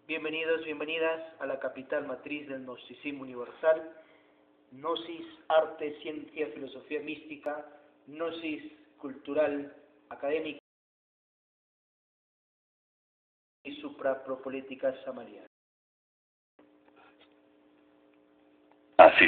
Bienvenidos, bienvenidas a la capital matriz del gnosticismo universal, gnosis, arte, ciencia, filosofía mística, gnosis cultural, académica y suprapropolítica samariana. Así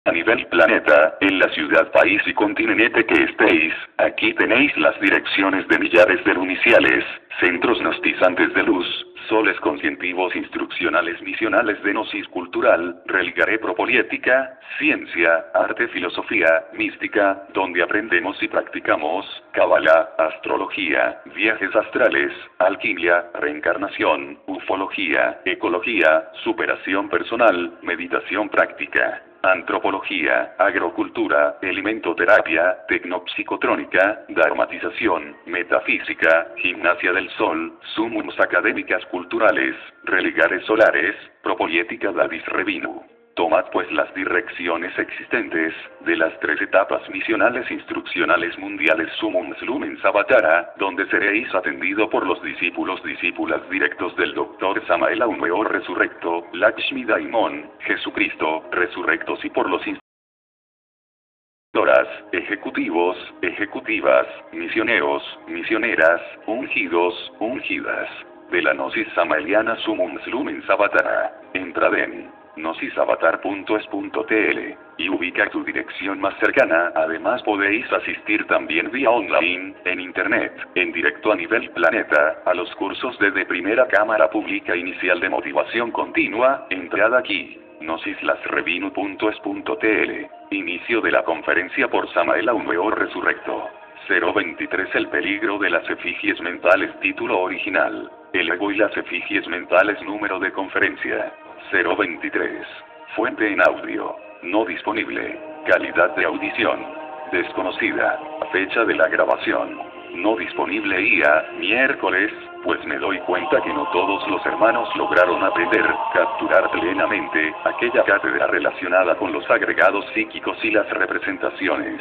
a nivel planeta, en la ciudad, país y continente que estéis, aquí tenéis las direcciones de millares de luniciales, centros gnostizantes de luz, soles conscientivos instruccionales misionales de gnosis cultural, religare propoliética, ciencia, arte, filosofía, mística, donde aprendemos y practicamos, cábala, astrología, viajes astrales, alquimia, reencarnación, ufología, ecología, superación personal, meditación práctica, antropología, agrocultura, alimentoterapia, tecnopsicotrónica, dharmatización, metafísica, gimnasia del sol, sumums académicas culturales, religares solares, propoliética davis revinu. Tomad pues las direcciones existentes, de las 3 etapas misionales instruccionales mundiales Sumums Lumens Avatara, donde seréis atendido por los discípulas directos del Dr. Samael Aun Weor resurrecto, Lakshmi Daimon, Jesucristo, resurrectos y por los ejecutivos, ejecutivas, misioneros, misioneras, ungidos, ungidas, de la gnosis samaeliana Sumums Lumens Avatara. Entrad en gnosisavatar.es.tl y ubica tu dirección más cercana. Además podéis asistir también vía online, en internet, en directo a nivel planeta, a los cursos de primera cámara pública inicial de motivación continua. Entrad aquí, gnosislasrevinu.es.tl. Inicio de la conferencia por Samael Aun Weor resurrecto. 023 El peligro de las efigies mentales. Título original: El ego y las efigies mentales. Número de conferencia: 023. Fuente en audio, no disponible. Calidad de audición desconocida. Fecha de la grabación no disponible. Día miércoles, pues me doy cuenta que no todos los hermanos lograron aprender, capturar plenamente, aquella cátedra relacionada con los agregados psíquicos y las representaciones.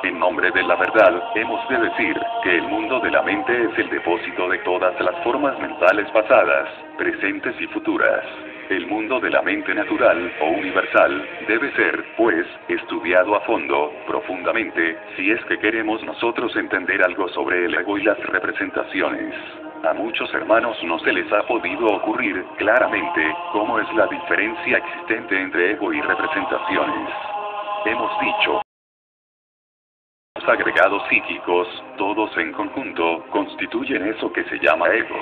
En nombre de la verdad, hemos de decir que el mundo de la mente es el depósito de todas las formas mentales pasadas, presentes y futuras. El mundo de la mente natural, o universal, debe ser, pues, estudiado a fondo, profundamente, si es que queremos nosotros entender algo sobre el ego y las representaciones. A muchos hermanos no se les ha podido ocurrir, claramente, cómo es la diferencia existente entre ego y representaciones. Hemos dicho, los agregados psíquicos, todos en conjunto, constituyen eso que se llama ego.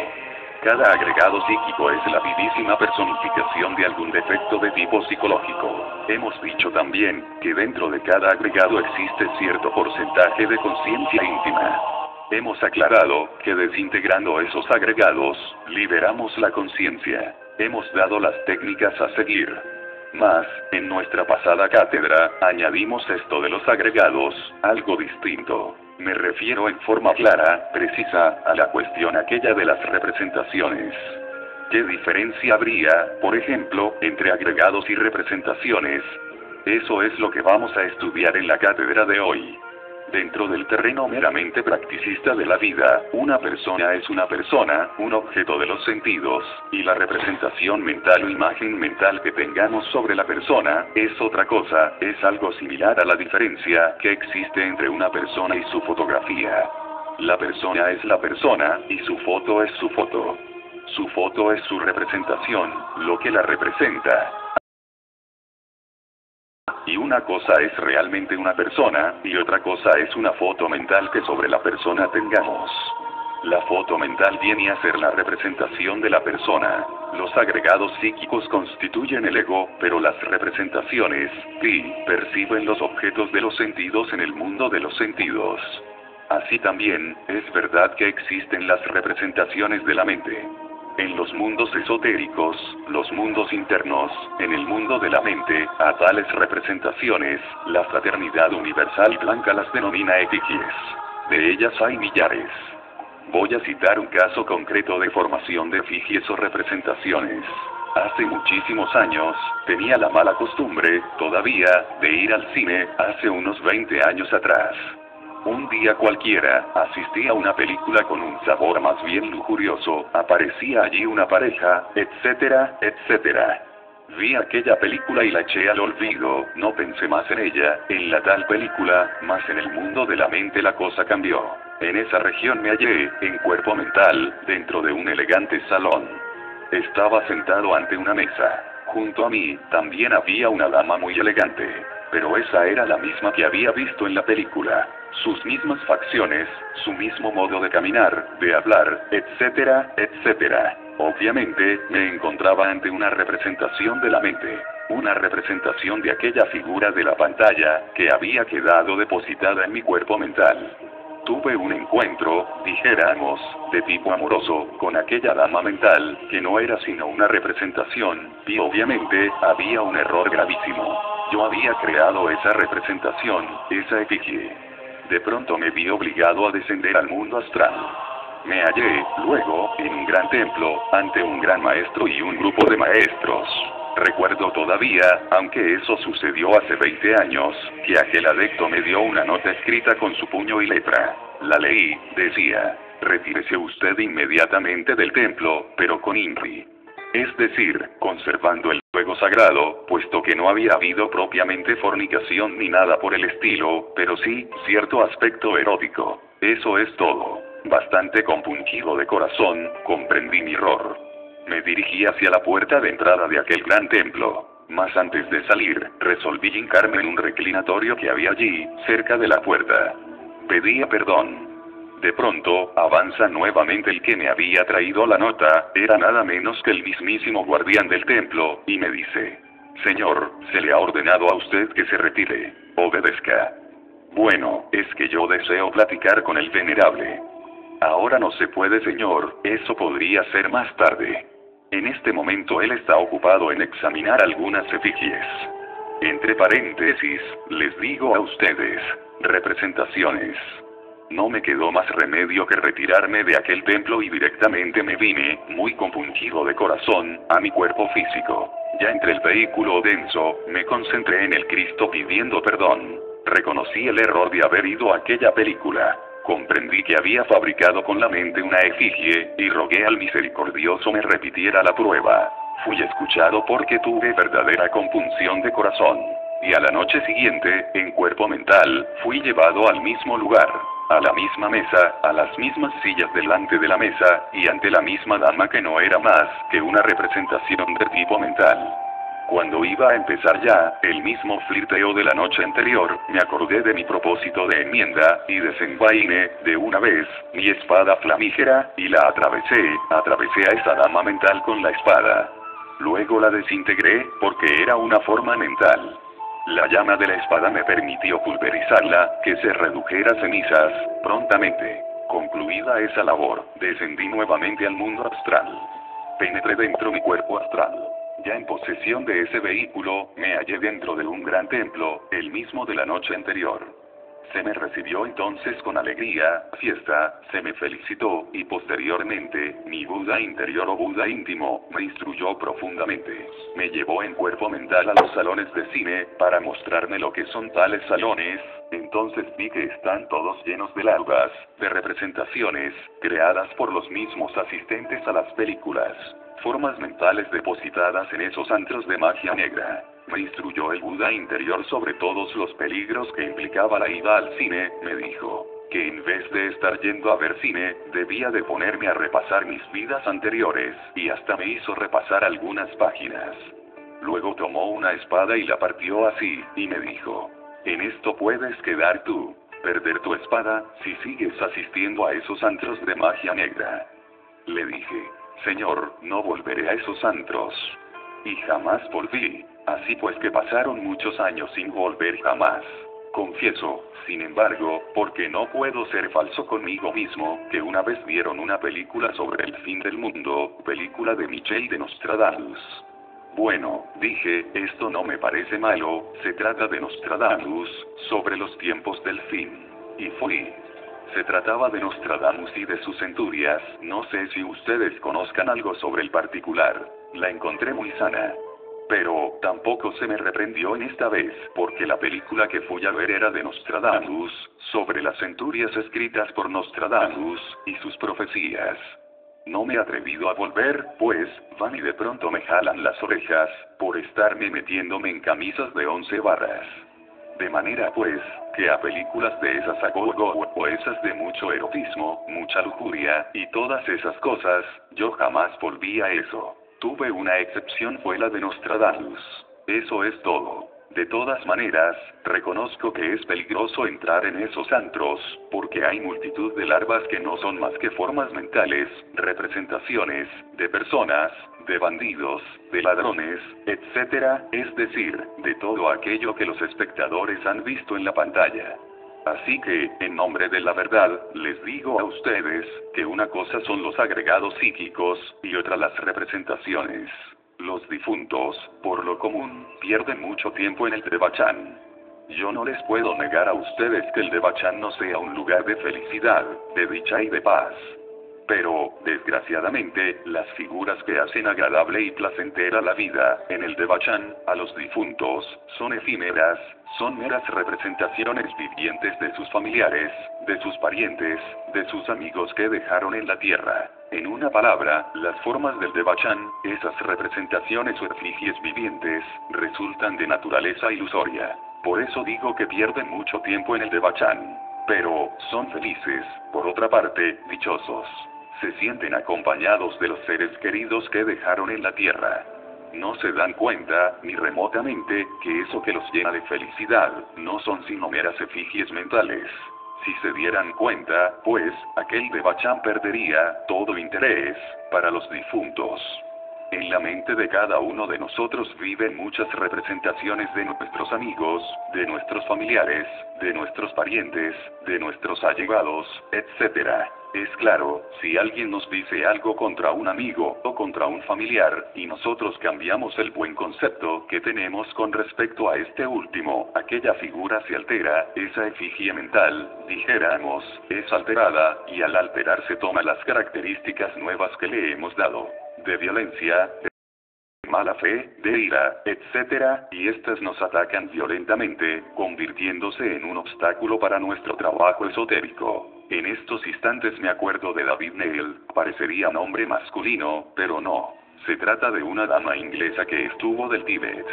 Cada agregado psíquico es la vivísima personificación de algún defecto de tipo psicológico. Hemos dicho también, que dentro de cada agregado existe cierto porcentaje de conciencia íntima. Hemos aclarado, que desintegrando esos agregados, liberamos la conciencia. Hemos dado las técnicas a seguir. Mas, en nuestra pasada cátedra, añadimos esto de los agregados, algo distinto. Me refiero en forma clara, precisa, a la cuestión aquella de las representaciones. ¿Qué diferencia habría, por ejemplo, entre agregados y representaciones? Eso es lo que vamos a estudiar en la cátedra de hoy. Dentro del terreno meramente practicista de la vida, una persona es una persona, un objeto de los sentidos, y la representación mental o imagen mental que tengamos sobre la persona, es otra cosa, es algo similar a la diferencia que existe entre una persona y su fotografía. La persona es la persona, y su foto es su foto. Su foto es su representación, lo que la representa. Y una cosa es realmente una persona, y otra cosa es una foto mental que sobre la persona tengamos. La foto mental viene a ser la representación de la persona. Los agregados psíquicos constituyen el ego, pero las representaciones, perciben los objetos de los sentidos en el mundo de los sentidos. Así también, es verdad que existen las representaciones de la mente. En los mundos esotéricos, los mundos internos, en el mundo de la mente, a tales representaciones, la fraternidad universal blanca las denomina efigies. De ellas hay millares. Voy a citar un caso concreto de formación de efigies o representaciones. Hace muchísimos años, tenía la mala costumbre, todavía, de ir al cine, hace unos 20 años atrás. Un día cualquiera, asistí a una película con un sabor más bien lujurioso, aparecía allí una pareja, etcétera, etcétera. Vi aquella película y la eché al olvido, no pensé más en ella, en la tal película, más en el mundo de la mente la cosa cambió. En esa región me hallé, en cuerpo mental, dentro de un elegante salón. Estaba sentado ante una mesa. Junto a mí, también había una dama muy elegante. Pero esa era la misma que había visto en la película. Sus mismas facciones, su mismo modo de caminar, de hablar, etcétera, etcétera. Obviamente, me encontraba ante una representación de la mente. Una representación de aquella figura de la pantalla, que había quedado depositada en mi cuerpo mental. Tuve un encuentro, dijéramos, de tipo amoroso, con aquella dama mental, que no era sino una representación, y obviamente, había un error gravísimo. Yo había creado esa representación, esa efigie. De pronto me vi obligado a descender al mundo astral. Me hallé, luego, en un gran templo, ante un gran maestro y un grupo de maestros. Recuerdo todavía, aunque eso sucedió hace 20 años, que aquel adepto me dio una nota escrita con su puño y letra. La leí, decía: retírese usted inmediatamente del templo, pero con INRI. Es decir, conservando el fuego sagrado, puesto que no había habido propiamente fornicación ni nada por el estilo, pero sí, cierto aspecto erótico. Eso es todo. Bastante compungido de corazón, comprendí mi error. Me dirigí hacia la puerta de entrada de aquel gran templo. Mas antes de salir, resolví hincarme en un reclinatorio que había allí, cerca de la puerta. Pedía perdón. De pronto, avanza nuevamente el que me había traído la nota, era nada menos que el mismísimo guardián del templo, y me dice: señor, se le ha ordenado a usted que se retire. Obedezca. Bueno, es que yo deseo platicar con el venerable. Ahora no se puede, señor, eso podría ser más tarde. En este momento él está ocupado en examinar algunas efigies. Entre paréntesis, les digo a ustedes, representaciones. No me quedó más remedio que retirarme de aquel templo y directamente me vine, muy compungido de corazón, a mi cuerpo físico. Ya entre el vehículo denso, me concentré en el Cristo pidiendo perdón. Reconocí el error de haber ido a aquella película. Comprendí que había fabricado con la mente una efigie, y rogué al misericordioso me repitiera la prueba. Fui escuchado porque tuve verdadera compunción de corazón. Y a la noche siguiente, en cuerpo mental, fui llevado al mismo lugar, a la misma mesa, a las mismas sillas delante de la mesa, y ante la misma dama que no era más que una representación de tipo mental. Cuando iba a empezar ya, el mismo flirteo de la noche anterior, me acordé de mi propósito de enmienda, y desenvainé, de una vez, mi espada flamígera, y la atravesé a esa dama mental con la espada. Luego la desintegré, porque era una forma mental. La llama de la espada me permitió pulverizarla, que se redujera a cenizas, prontamente. Concluida esa labor, descendí nuevamente al mundo astral. Penetré dentro mi cuerpo astral. Ya en posesión de ese vehículo, me hallé dentro de un gran templo, el mismo de la noche anterior. Se me recibió entonces con alegría, fiesta, se me felicitó, y posteriormente, mi Buda interior o Buda íntimo, me instruyó profundamente. Me llevó en cuerpo mental a los salones de cine, para mostrarme lo que son tales salones. Entonces vi que están todos llenos de larvas, de representaciones, creadas por los mismos asistentes a las películas. Formas mentales depositadas en esos antros de magia negra. Me instruyó el Buda interior sobre todos los peligros que implicaba la ida al cine, me dijo, que en vez de estar yendo a ver cine, debía de ponerme a repasar mis vidas anteriores, y hasta me hizo repasar algunas páginas. Luego tomó una espada y la partió así, y me dijo, en esto puedes quedar tú, perder tu espada, si sigues asistiendo a esos antros de magia negra. Le dije, señor, no volveré a esos antros. Y jamás volví. Así pues que pasaron muchos años sin volver jamás. Confieso, sin embargo, porque no puedo ser falso conmigo mismo, que una vez vieron una película sobre el fin del mundo, película de Michel de Nostradamus. Bueno, dije, esto no me parece malo, se trata de Nostradamus, sobre los tiempos del fin. Y fui. Se trataba de Nostradamus y de sus centurias, no sé si ustedes conozcan algo sobre el particular. La encontré muy sana. Pero tampoco se me reprendió en esta vez, porque la película que fui a ver era de Nostradamus, sobre las centurias escritas por Nostradamus, y sus profecías. No me he atrevido a volver, pues, van y de pronto me jalan las orejas, por estarme metiéndome en camisas de 11 varas. De manera pues, que a películas de esas a go-go, o esas de mucho erotismo, mucha lujuria, y todas esas cosas, yo jamás volví a eso. Tuve una excepción, fue la de Nostradamus. Eso es todo. De todas maneras, reconozco que es peligroso entrar en esos antros, porque hay multitud de larvas que no son más que formas mentales, representaciones, de personas, de bandidos, de ladrones, etc., es decir, de todo aquello que los espectadores han visto en la pantalla. Así que, en nombre de la verdad, les digo a ustedes, que una cosa son los agregados psíquicos, y otra las representaciones. Los difuntos, por lo común, pierden mucho tiempo en el Devachan. Yo no les puedo negar a ustedes que el Devachan no sea un lugar de felicidad, de dicha y de paz. Pero, desgraciadamente, las figuras que hacen agradable y placentera la vida, en el Devachan, a los difuntos, son efímeras, son meras representaciones vivientes de sus familiares, de sus parientes, de sus amigos que dejaron en la tierra. En una palabra, las formas del Devachan, esas representaciones o efigies vivientes, resultan de naturaleza ilusoria. Por eso digo que pierden mucho tiempo en el Devachan. Pero, son felices, por otra parte, dichosos. Se sienten acompañados de los seres queridos que dejaron en la tierra. No se dan cuenta, ni remotamente, que eso que los llena de felicidad, no son sino meras efigies mentales. Si se dieran cuenta, pues, aquel Devachan perdería todo interés para los difuntos. En la mente de cada uno de nosotros viven muchas representaciones de nuestros amigos, de nuestros familiares, de nuestros parientes, de nuestros allegados, etc. Es claro, si alguien nos dice algo contra un amigo o contra un familiar, y nosotros cambiamos el buen concepto que tenemos con respecto a este último, aquella figura se altera, esa efigie mental, dijéramos, es alterada, y al alterarse toma las características nuevas que le hemos dado, de violencia, de mala fe, de ira, etc., y estas nos atacan violentamente, convirtiéndose en un obstáculo para nuestro trabajo esotérico. En estos instantes me acuerdo de David Neil, parecería nombre masculino, pero no. Se trata de una dama inglesa que estuvo del Tíbet.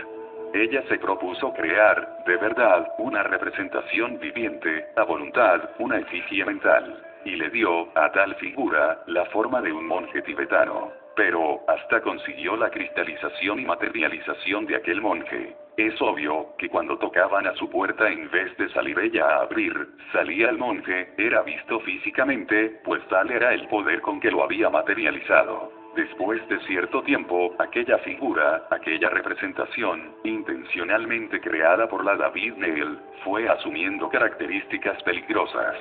Ella se propuso crear, de verdad, una representación viviente, a voluntad, una efigie mental. Y le dio, a tal figura, la forma de un monje tibetano. Pero, hasta consiguió la cristalización y materialización de aquel monje. Es obvio, que cuando tocaban a su puerta en vez de salir ella a abrir, salía el monje, era visto físicamente, pues tal era el poder con que lo había materializado. Después de cierto tiempo, aquella figura, aquella representación, intencionalmente creada por la David Neil, fue asumiendo características peligrosas.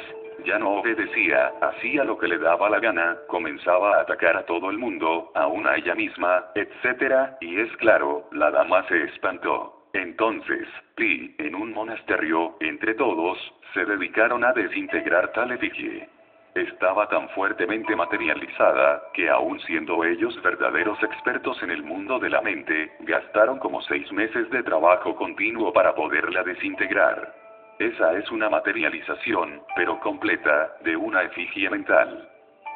Ya no obedecía, hacía lo que le daba la gana, comenzaba a atacar a todo el mundo, aún a ella misma, etc., y es claro, la dama se espantó. Entonces, en un monasterio, entre todos, se dedicaron a desintegrar tal efigie. Estaba tan fuertemente materializada, que aun siendo ellos verdaderos expertos en el mundo de la mente, gastaron como 6 meses de trabajo continuo para poderla desintegrar. Esa es una materialización, pero completa, de una efigie mental.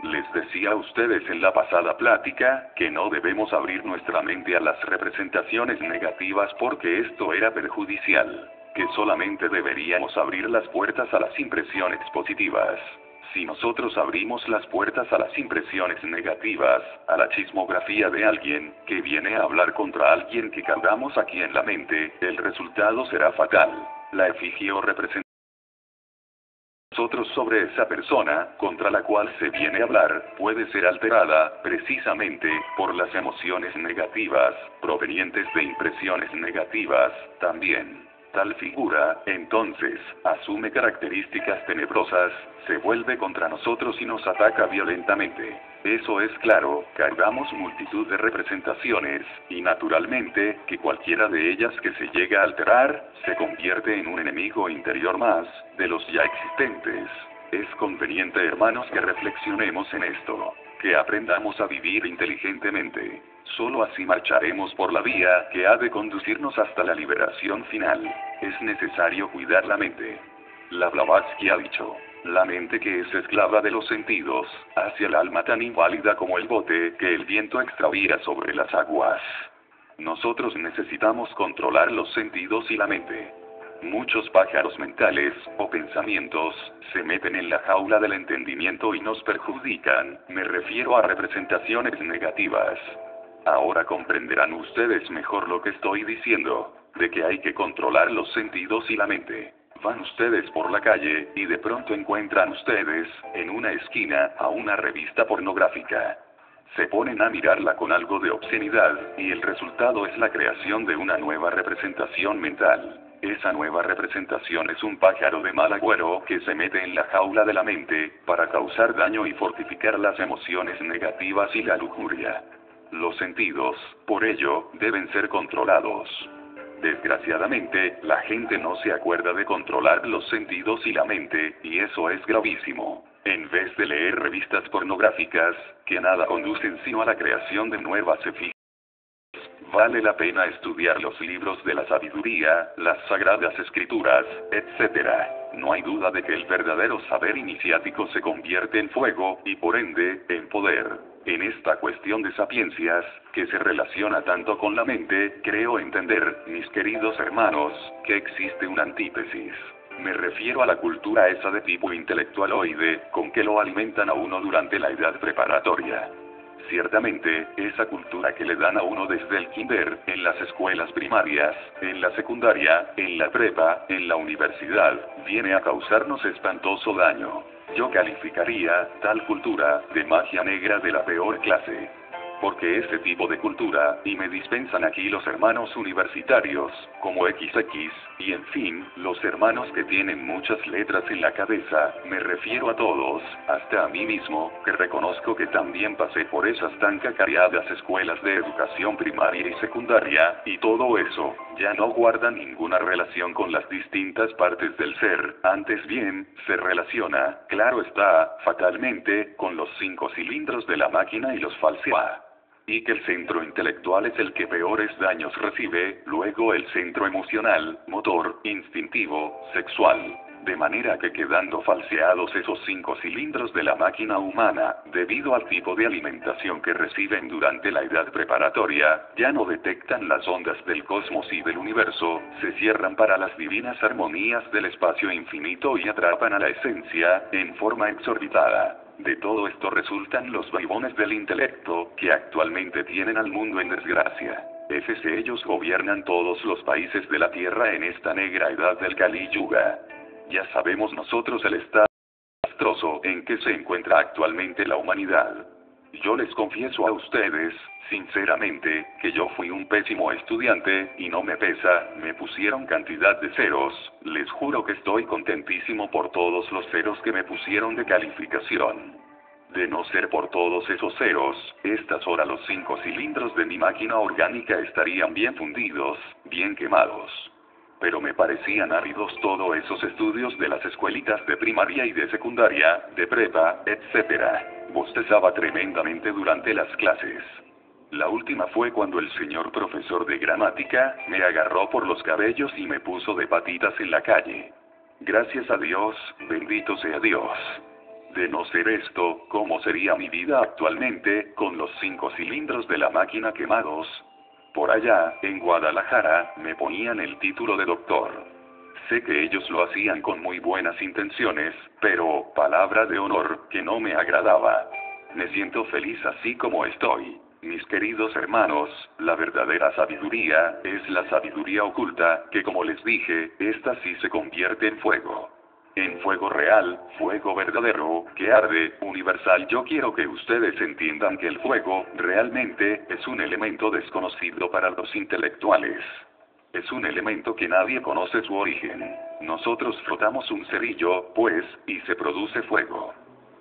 Les decía a ustedes en la pasada plática, que no debemos abrir nuestra mente a las representaciones negativas porque esto era perjudicial, que solamente deberíamos abrir las puertas a las impresiones positivas. Si nosotros abrimos las puertas a las impresiones negativas, a la chismografía de alguien, que viene a hablar contra alguien que cargamos aquí en la mente, el resultado será fatal. La efigie o representación nosotros sobre esa persona, contra la cual se viene a hablar, puede ser alterada, precisamente, por las emociones negativas, provenientes de impresiones negativas, también. Tal figura, entonces, asume características tenebrosas, se vuelve contra nosotros y nos ataca violentamente. Eso es claro, cargamos multitud de representaciones, y naturalmente, que cualquiera de ellas que se llega a alterar, se convierte en un enemigo interior más, de los ya existentes. Es conveniente, hermanos, que reflexionemos en esto. que aprendamos a vivir inteligentemente. Solo así marcharemos por la vía que ha de conducirnos hasta la liberación final. Es necesario cuidar la mente. La Blavatsky ha dicho, la mente que es esclava de los sentidos, hacia el alma tan inválida como el bote que el viento extravía sobre las aguas. Nosotros necesitamos controlar los sentidos y la mente. Muchos pájaros mentales, o pensamientos, se meten en la jaula del entendimiento y nos perjudican, me refiero a representaciones negativas. Ahora comprenderán ustedes mejor lo que estoy diciendo, de que hay que controlar los sentidos y la mente. Van ustedes por la calle, y de pronto encuentran ustedes, en una esquina, a una revista pornográfica. Se ponen a mirarla con algo de obscenidad, y el resultado es la creación de una nueva representación mental. Esa nueva representación es un pájaro de mal agüero que se mete en la jaula de la mente, para causar daño y fortificar las emociones negativas y la lujuria. Los sentidos, por ello, deben ser controlados. Desgraciadamente, la gente no se acuerda de controlar los sentidos y la mente, y eso es gravísimo. En vez de leer revistas pornográficas, que nada conducen sino a la creación de nuevas efigies, vale la pena estudiar los libros de la sabiduría, las sagradas escrituras, etc. No hay duda de que el verdadero saber iniciático se convierte en fuego, y por ende, en poder. En esta cuestión de sapiencias, que se relaciona tanto con la mente, creo entender, mis queridos hermanos, que existe una antítesis. Me refiero a la cultura esa de tipo intelectualoide, con que lo alimentan a uno durante la edad preparatoria. Ciertamente, esa cultura que le dan a uno desde el kinder, en las escuelas primarias, en la secundaria, en la prepa, en la universidad, viene a causarnos espantoso daño. Yo calificaría tal cultura de magia negra de la peor clase. Porque ese tipo de cultura, y me dispensan aquí los hermanos universitarios, como XX, y en fin, los hermanos que tienen muchas letras en la cabeza, me refiero a todos, hasta a mí mismo, que reconozco que también pasé por esas tan cacareadas escuelas de educación primaria y secundaria, y todo eso, ya no guarda ninguna relación con las distintas partes del ser, antes bien, se relaciona, claro está, fatalmente, con los 5 cilindros de la máquina y los falsea. Y que el centro intelectual es el que peores daños recibe, luego el centro emocional, motor, instintivo, sexual. De manera que quedando falseados esos 5 cilindros de la máquina humana, debido al tipo de alimentación que reciben durante la edad preparatoria, ya no detectan las ondas del cosmos y del universo, se cierran para las divinas armonías del espacio infinito y atrapan a la esencia, en forma exorbitada. De todo esto resultan los vaivones del intelecto, que actualmente tienen al mundo en desgracia. Ellos gobiernan todos los países de la tierra en esta negra edad del Kali Yuga. Ya sabemos nosotros el estado desastroso en que se encuentra actualmente la humanidad. Yo les confieso a ustedes, sinceramente, que yo fui un pésimo estudiante, y no me pesa, me pusieron cantidad de ceros, les juro que estoy contentísimo por todos los ceros que me pusieron de calificación. De no ser por todos esos ceros, estas horas los 5 cilindros de mi máquina orgánica estarían bien fundidos, bien quemados. Pero me parecían áridos todos esos estudios de las escuelitas de primaria y de secundaria, de prepa, etc. Bostezaba tremendamente durante las clases. La última fue cuando el señor profesor de gramática, me agarró por los cabellos y me puso de patitas en la calle. Gracias a Dios, bendito sea Dios. De no ser esto, ¿cómo sería mi vida actualmente, con los 5 cilindros de la máquina quemados? Por allá, en Guadalajara, me ponían el título de doctor. Sé que ellos lo hacían con muy buenas intenciones, pero, palabra de honor, que no me agradaba. Me siento feliz así como estoy. Mis queridos hermanos, la verdadera sabiduría, es la sabiduría oculta, que como les dije, esta sí se convierte en fuego. En fuego real, fuego verdadero, que arde, universal. Yo quiero que ustedes entiendan que el fuego, realmente, es un elemento desconocido para los intelectuales. Es un elemento que nadie conoce su origen. Nosotros frotamos un cerillo, pues, y se produce fuego.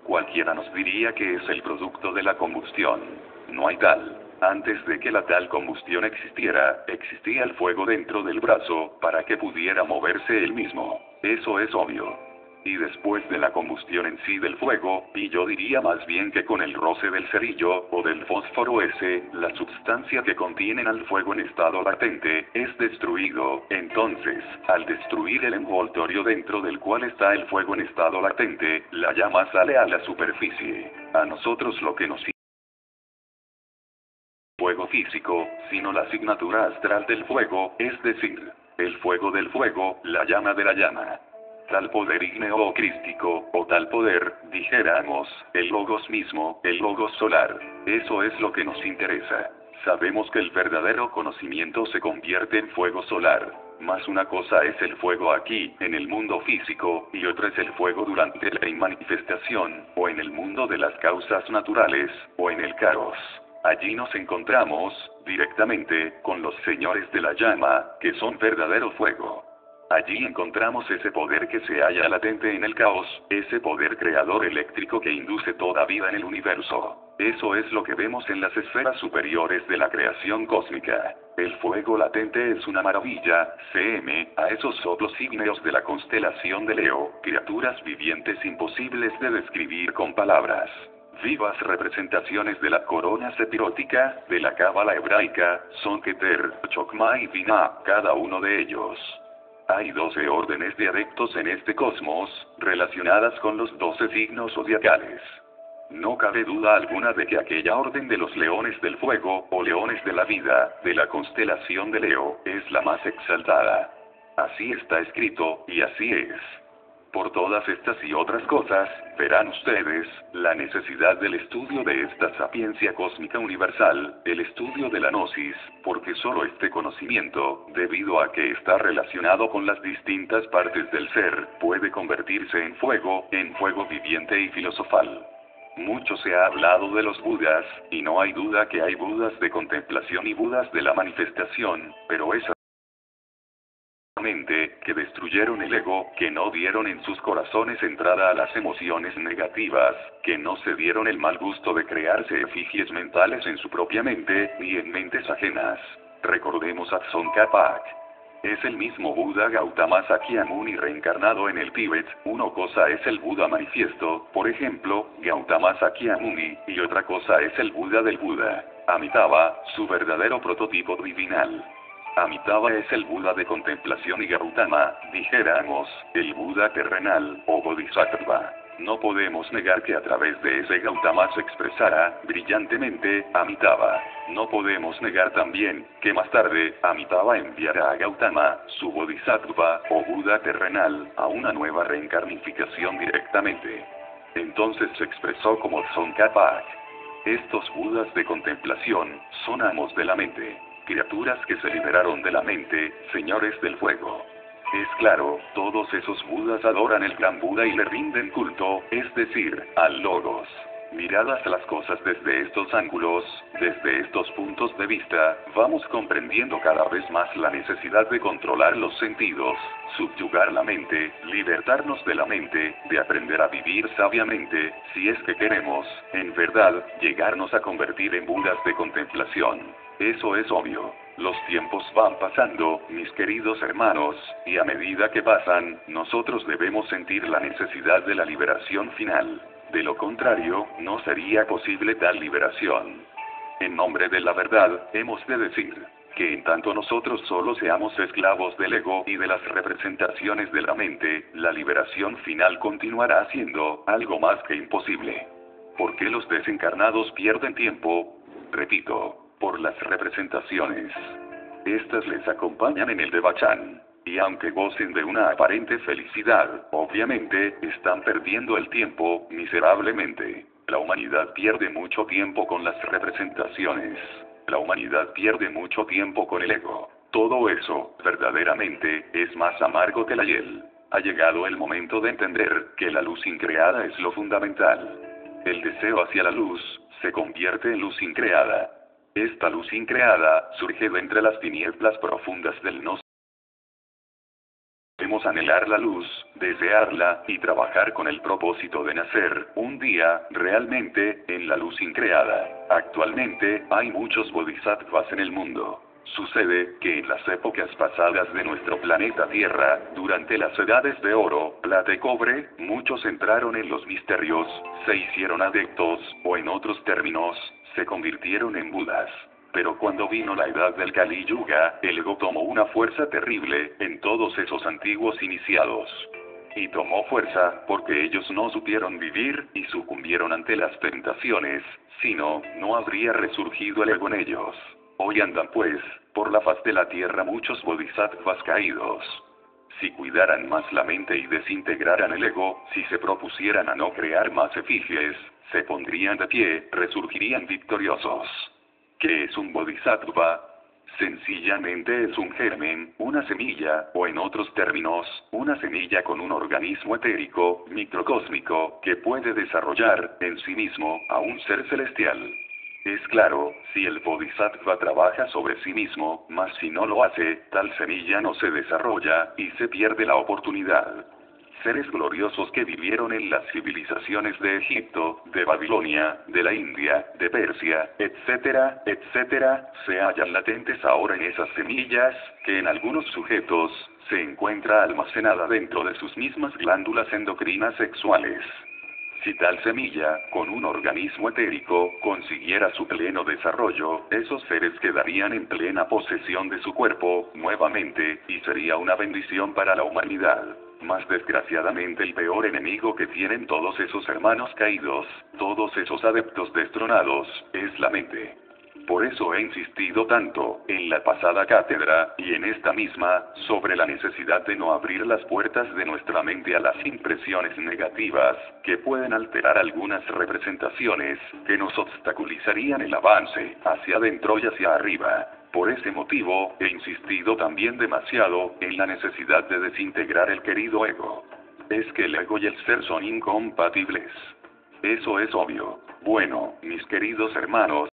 Cualquiera nos diría que es el producto de la combustión. No hay tal. Antes de que la tal combustión existiera, existía el fuego dentro del brazo, para que pudiera moverse él mismo. Eso es obvio. Y después de la combustión en sí del fuego, y yo diría más bien que con el roce del cerillo, o del fósforo ese, la sustancia que contienen al fuego en estado latente, es destruido. Entonces, al destruir el envoltorio dentro del cual está el fuego en estado latente, la llama sale a la superficie. A nosotros lo que nos fuego físico, sino la asignatura astral del fuego, es decir, el fuego del fuego, la llama de la llama. Tal poder ígneo o crístico, o tal poder, dijéramos, el logos mismo, el logos solar. Eso es lo que nos interesa. Sabemos que el verdadero conocimiento se convierte en fuego solar. Mas una cosa es el fuego aquí, en el mundo físico, y otra es el fuego durante la inmanifestación, o en el mundo de las causas naturales, o en el caos. Allí nos encontramos, directamente, con los señores de la llama, que son verdadero fuego. Allí encontramos ese poder que se halla latente en el caos, ese poder creador eléctrico que induce toda vida en el universo. Eso es lo que vemos en las esferas superiores de la creación cósmica. El fuego latente es una maravilla, a esos soplos ígneos de la constelación de Leo, criaturas vivientes imposibles de describir con palabras. Vivas representaciones de la corona sepirótica, de la cábala hebraica, son Keter, Chokmah y Binah, cada uno de ellos. Hay 12 órdenes de adeptos en este cosmos, relacionadas con los 12 signos zodiacales. No cabe duda alguna de que aquella orden de los leones del fuego, o leones de la vida, de la constelación de Leo, es la más exaltada. Así está escrito, y así es. Por todas estas y otras cosas, verán ustedes, la necesidad del estudio de esta sapiencia cósmica universal, el estudio de la gnosis, porque solo este conocimiento, debido a que está relacionado con las distintas partes del ser, puede convertirse en fuego viviente y filosofal. Mucho se ha hablado de los Budas, y no hay duda que hay Budas de contemplación y Budas de la manifestación, pero esa que destruyeron el ego, que no dieron en sus corazones entrada a las emociones negativas, que no se dieron el mal gusto de crearse efigies mentales en su propia mente, ni en mentes ajenas. Recordemos a Tsongkhapa. Es el mismo Buda Gautama Sakyamuni reencarnado en el Tíbet. Una cosa es el Buda manifiesto, por ejemplo, Gautama Sakyamuni, y otra cosa es el Buda del Buda, Amitabha, su verdadero prototipo divinal. Amitabha es el Buda de contemplación y Gautama, dijéramos, el Buda terrenal, o Bodhisattva. No podemos negar que a través de ese Gautama se expresara, brillantemente, Amitabha. No podemos negar también, que más tarde, Amitabha enviará a Gautama, su Bodhisattva, o Buda terrenal, a una nueva reencarnificación directamente. Entonces se expresó como Tsongkhapa. Estos Budas de contemplación, son amos de la mente. Criaturas que se liberaron de la mente, señores del fuego. Es claro, todos esos Budas adoran el gran Buda y le rinden culto, es decir, al Logos. Miradas las cosas desde estos ángulos, desde estos puntos de vista, vamos comprendiendo cada vez más la necesidad de controlar los sentidos, subyugar la mente, libertarnos de la mente, de aprender a vivir sabiamente, si es que queremos, en verdad, llegarnos a convertir en Budas de contemplación. Eso es obvio. Los tiempos van pasando, mis queridos hermanos, y a medida que pasan, nosotros debemos sentir la necesidad de la liberación final. De lo contrario, no sería posible tal liberación. En nombre de la verdad, hemos de decir que en tanto nosotros solo seamos esclavos del ego y de las representaciones de la mente, la liberación final continuará siendo algo más que imposible. ¿Por qué los desencarnados pierden tiempo? Repito, por las representaciones. Estas les acompañan en el Devachan. Y aunque gocen de una aparente felicidad, obviamente, están perdiendo el tiempo, miserablemente. La humanidad pierde mucho tiempo con las representaciones. La humanidad pierde mucho tiempo con el ego. Todo eso, verdaderamente, es más amargo que la hiel. Ha llegado el momento de entender que la luz increada es lo fundamental. El deseo hacia la luz, se convierte en luz increada. Esta luz increada, surge de entre las tinieblas profundas del no. Debemos anhelar la luz, desearla, y trabajar con el propósito de nacer, un día, realmente, en la luz increada. Actualmente, hay muchos bodhisattvas en el mundo. Sucede que en las épocas pasadas de nuestro planeta Tierra, durante las edades de oro, plata y cobre, muchos entraron en los misterios, se hicieron adeptos, o en otros términos, se convirtieron en Budas. Pero cuando vino la edad del Kali Yuga, el ego tomó una fuerza terrible en todos esos antiguos iniciados. Y tomó fuerza, porque ellos no supieron vivir, y sucumbieron ante las tentaciones, sino, no habría resurgido el ego en ellos. Hoy andan pues, por la faz de la tierra muchos bodhisattvas caídos. Si cuidaran más la mente y desintegraran el ego, si se propusieran a no crear más efigies, se pondrían de pie, resurgirían victoriosos. ¿Qué es un bodhisattva? Sencillamente es un germen, una semilla, o en otros términos, una semilla con un organismo etérico, microcósmico, que puede desarrollar, en sí mismo, a un ser celestial. Es claro, si el bodhisattva trabaja sobre sí mismo, mas si no lo hace, tal semilla no se desarrolla, y se pierde la oportunidad. Seres gloriosos que vivieron en las civilizaciones de Egipto, de Babilonia, de la India, de Persia, etcétera, etcétera, se hallan latentes ahora en esas semillas, que en algunos sujetos, se encuentra almacenada dentro de sus mismas glándulas endocrinas sexuales. Si tal semilla, con un organismo etérico, consiguiera su pleno desarrollo, esos seres quedarían en plena posesión de su cuerpo, nuevamente, y sería una bendición para la humanidad. Mas desgraciadamente el peor enemigo que tienen todos esos hermanos caídos, todos esos adeptos destronados, es la mente. Por eso he insistido tanto, en la pasada cátedra, y en esta misma, sobre la necesidad de no abrir las puertas de nuestra mente a las impresiones negativas, que pueden alterar algunas representaciones, que nos obstaculizarían el avance, hacia adentro y hacia arriba. Por ese motivo, he insistido también demasiado, en la necesidad de desintegrar el querido ego. Es que el ego y el ser son incompatibles. Eso es obvio. Bueno, mis queridos hermanos,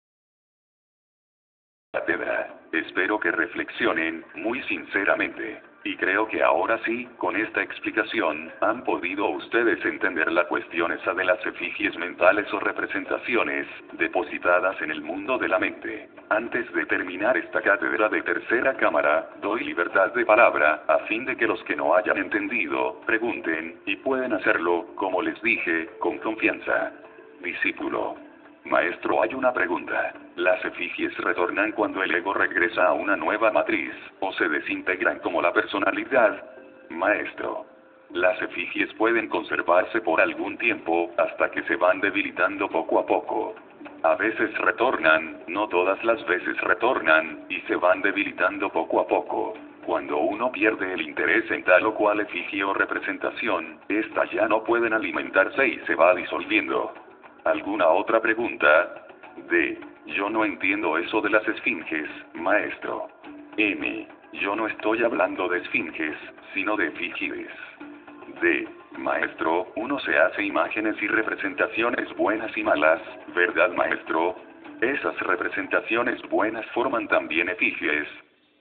cátedra. Espero que reflexionen, muy sinceramente. Y creo que ahora sí, con esta explicación, han podido ustedes entender la cuestión esa de las efigies mentales o representaciones, depositadas en el mundo de la mente. Antes de terminar esta cátedra de tercera cámara, doy libertad de palabra, a fin de que los que no hayan entendido, pregunten, y pueden hacerlo, como les dije, con confianza. Discípulo. Maestro, hay una pregunta. ¿Las efigies retornan cuando el ego regresa a una nueva matriz, o se desintegran como la personalidad? Maestro. Las efigies pueden conservarse por algún tiempo, hasta que se van debilitando poco a poco. A veces retornan, no todas las veces retornan, y se van debilitando poco a poco. Cuando uno pierde el interés en tal o cual efigie o representación, estas ya no pueden alimentarse y se va disolviendo. ¿Alguna otra pregunta? D. Yo no entiendo eso de las esfinges, maestro. M. Yo no estoy hablando de esfinges, sino de efigies. D. Maestro, uno se hace imágenes y representaciones buenas y malas, ¿verdad, maestro? Esas representaciones buenas forman también efigies.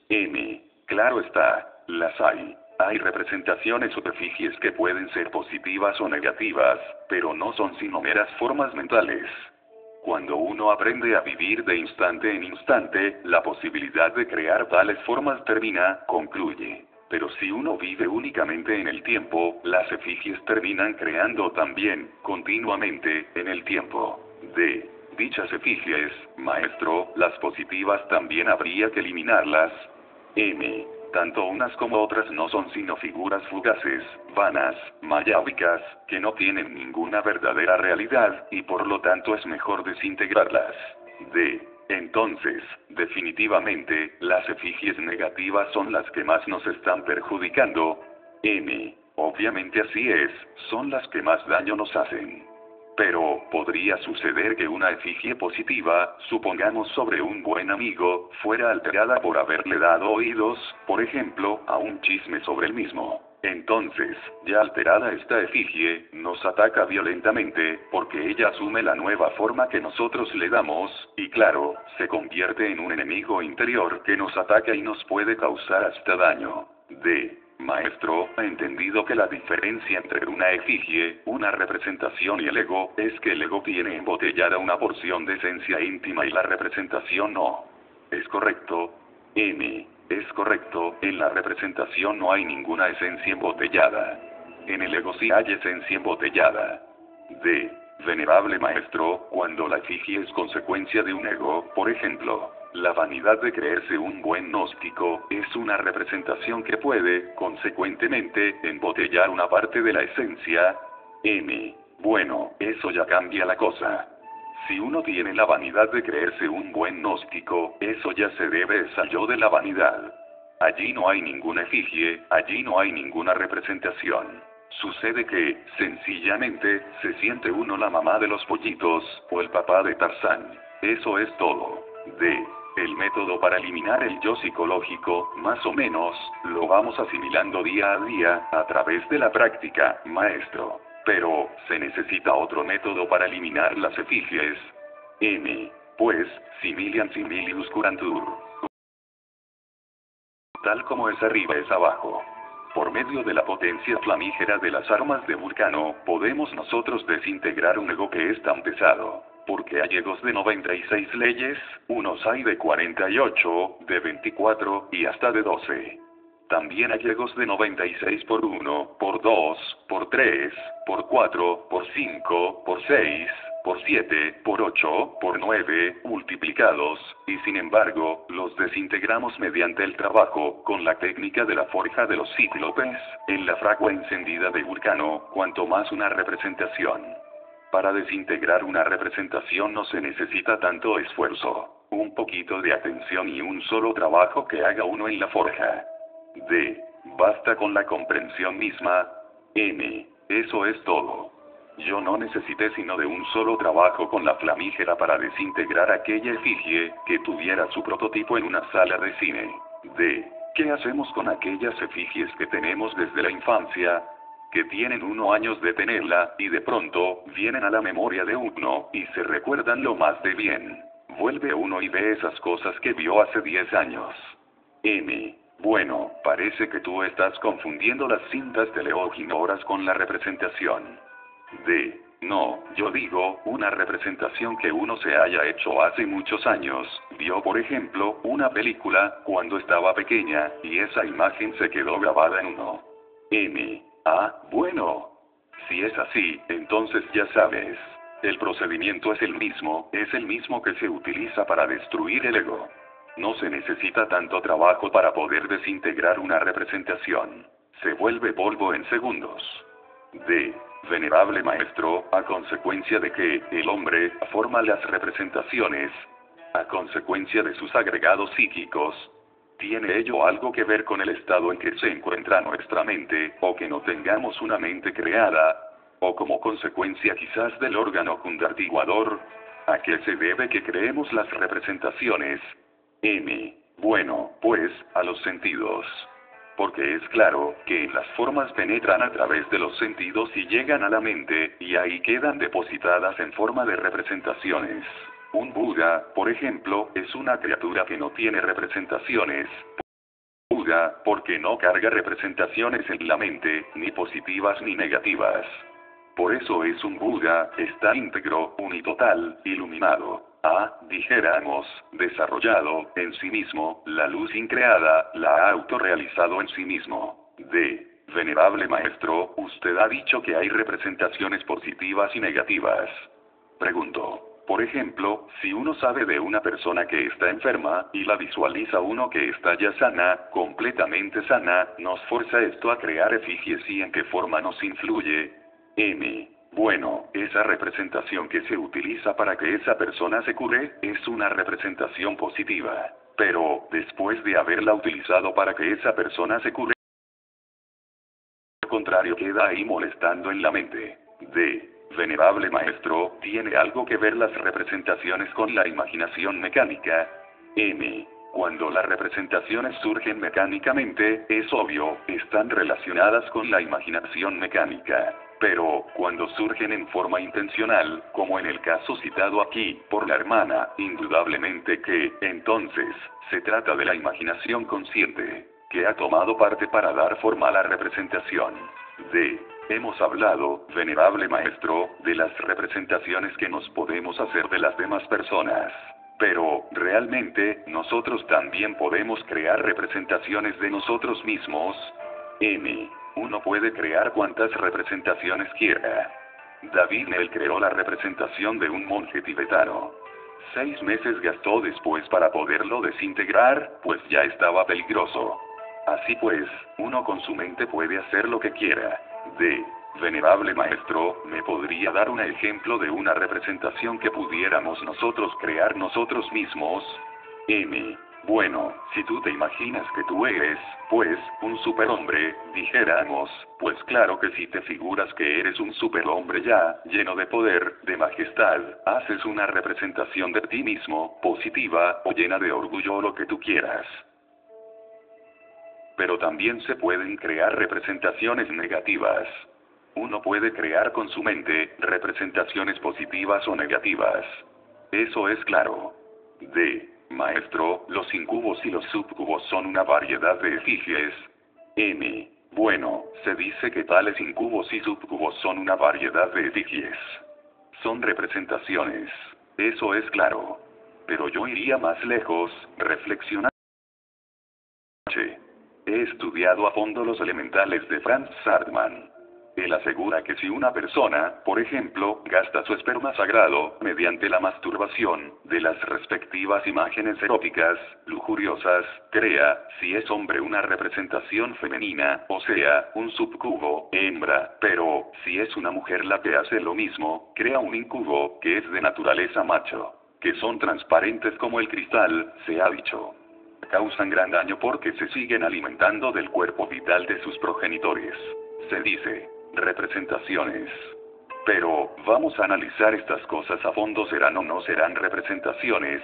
M. Claro está, las hay. Hay representaciones o efigies que pueden ser positivas o negativas, pero no son sino meras formas mentales. Cuando uno aprende a vivir de instante en instante, la posibilidad de crear tales formas termina, concluye. Pero si uno vive únicamente en el tiempo, las efigies terminan creando también, continuamente, en el tiempo. D. Dichas efigies, maestro, las positivas también habría que eliminarlas. M. Tanto unas como otras no son sino figuras fugaces, vanas, mayábicas, que no tienen ninguna verdadera realidad, y por lo tanto es mejor desintegrarlas. D. Entonces, definitivamente, las efigies negativas son las que más nos están perjudicando. M. Obviamente así es, son las que más daño nos hacen. Pero, podría suceder que una efigie positiva, supongamos sobre un buen amigo, fuera alterada por haberle dado oídos, por ejemplo, a un chisme sobre el mismo. Entonces, ya alterada esta efigie, nos ataca violentamente, porque ella asume la nueva forma que nosotros le damos, y claro, se convierte en un enemigo interior que nos ataca y nos puede causar hasta daño. D. Maestro, ha entendido que la diferencia entre una efigie, una representación y el ego, es que el ego tiene embotellada una porción de esencia íntima y la representación no. ¿Es correcto? M. Es correcto, en la representación no hay ninguna esencia embotellada. En el ego sí hay esencia embotellada. D. Venerable maestro, cuando la efigie es consecuencia de un ego, por ejemplo, la vanidad de creerse un buen gnóstico, es una representación que puede, consecuentemente, embotellar una parte de la esencia. M. Bueno, eso ya cambia la cosa. Si uno tiene la vanidad de creerse un buen gnóstico, eso ya se debe al yo de la vanidad. Allí no hay ninguna efigie, allí no hay ninguna representación. Sucede que, sencillamente, se siente uno la mamá de los pollitos, o el papá de Tarzán. Eso es todo. D. El método para eliminar el yo psicológico, más o menos, lo vamos asimilando día a día, a través de la práctica, maestro. Pero, ¿se necesita otro método para eliminar las efigies? M. Pues, similian similius curantur. Tal como es arriba es abajo. Por medio de la potencia flamígera de las armas de Vulcano, podemos nosotros desintegrar un ego que es tan pesado. Porque hay egos de 96 leyes, unos hay de 48, de 24, y hasta de 12. También hay egos de 96 por 1, por 2, por 3, por 4, por 5, por 6, por 7, por 8, por 9, multiplicados, y sin embargo, los desintegramos mediante el trabajo, con la técnica de la forja de los cíclopes, en la fragua encendida de Vulcano, cuanto más una representación. Para desintegrar una representación no se necesita tanto esfuerzo, un poquito de atención y un solo trabajo que haga uno en la forja. D. Basta con la comprensión misma. M. Eso es todo. Yo no necesité sino de un solo trabajo con la flamígera para desintegrar aquella efigie que tuviera su prototipo en una sala de cine. D. ¿Qué hacemos con aquellas efigies que tenemos desde la infancia? Que tienen 1 años de tenerla, y de pronto, vienen a la memoria de uno, y se recuerdan lo más de bien. Vuelve uno y ve esas cosas que vio hace 10 años. M. Bueno, parece que tú estás confundiendo las cintas de Leo Ginoras con la representación. D. No, yo digo, una representación que uno se haya hecho hace muchos años, vio por ejemplo, una película, cuando estaba pequeña, y esa imagen se quedó grabada en uno. M. Ah, bueno. Si es así, entonces ya sabes. El procedimiento es el mismo que se utiliza para destruir el ego. No se necesita tanto trabajo para poder desintegrar una representación. Se vuelve polvo en segundos. D. Venerable maestro, a consecuencia de que el hombre forma las representaciones, a consecuencia de sus agregados psíquicos, ¿tiene ello algo que ver con el estado en que se encuentra nuestra mente, o que no tengamos una mente creada, o como consecuencia quizás del órgano cundartiguador? ¿A qué se debe que creemos las representaciones? M. Bueno, pues, a los sentidos. Porque es claro, que las formas penetran a través de los sentidos y llegan a la mente, y ahí quedan depositadas en forma de representaciones. Un Buda, por ejemplo, es una criatura que no tiene representaciones. Buda, porque no carga representaciones en la mente, ni positivas ni negativas. Por eso es un Buda, está íntegro, unitotal, iluminado. Dijéramos, desarrollado, en sí mismo, la luz increada, la ha autorrealizado en sí mismo. D. Venerable maestro, usted ha dicho que hay representaciones positivas y negativas. Pregunto. Por ejemplo, si uno sabe de una persona que está enferma, y la visualiza uno que está ya sana, completamente sana, ¿nos fuerza esto a crear efigies y en qué forma nos influye? M. Bueno, esa representación que se utiliza para que esa persona se cure, es una representación positiva. Pero, después de haberla utilizado para que esa persona se cure, al contrario queda ahí molestando en la mente. D. Venerable maestro, ¿tiene algo que ver las representaciones con la imaginación mecánica? M. Cuando las representaciones surgen mecánicamente, es obvio, están relacionadas con la imaginación mecánica. Pero, cuando surgen en forma intencional, como en el caso citado aquí, por la hermana, indudablemente que, entonces, se trata de la imaginación consciente, que ha tomado parte para dar forma a la representación. D. Hemos hablado, venerable maestro, de las representaciones que nos podemos hacer de las demás personas. Pero, realmente, nosotros también podemos crear representaciones de nosotros mismos. M. Uno puede crear cuantas representaciones quiera. David Nell creó la representación de un monje tibetano. 6 meses gastó después para poderlo desintegrar, pues ya estaba peligroso. Así pues, uno con su mente puede hacer lo que quiera. D. Venerable maestro, ¿me podría dar un ejemplo de una representación que pudiéramos nosotros crear nosotros mismos? M. Bueno, si tú te imaginas que tú eres, pues, un superhombre, dijéramos, pues claro que si te figuras que eres un superhombre ya, lleno de poder, de majestad, haces una representación de ti mismo, positiva, o llena de orgullo o lo que tú quieras. Pero también se pueden crear representaciones negativas. Uno puede crear con su mente representaciones positivas o negativas. Eso es claro. D. Maestro, los incubos y los subcubos son una variedad de efigies. M. Bueno, se dice que tales incubos y subcubos son una variedad de efigies. Son representaciones. Eso es claro. Pero yo iría más lejos, reflexionar. He estudiado a fondo los elementales de Franz Hartmann. Él asegura que si una persona, por ejemplo, gasta su esperma sagrado, mediante la masturbación, de las respectivas imágenes eróticas, lujuriosas, crea, si es hombre una representación femenina, o sea, un subcubo, hembra, pero, si es una mujer la que hace lo mismo, crea un incubo, que es de naturaleza macho, que son transparentes como el cristal, se ha dicho. Causan gran daño porque se siguen alimentando del cuerpo vital de sus progenitores. Se dice, representaciones. Pero, vamos a analizar estas cosas a fondo, ¿serán o no serán representaciones?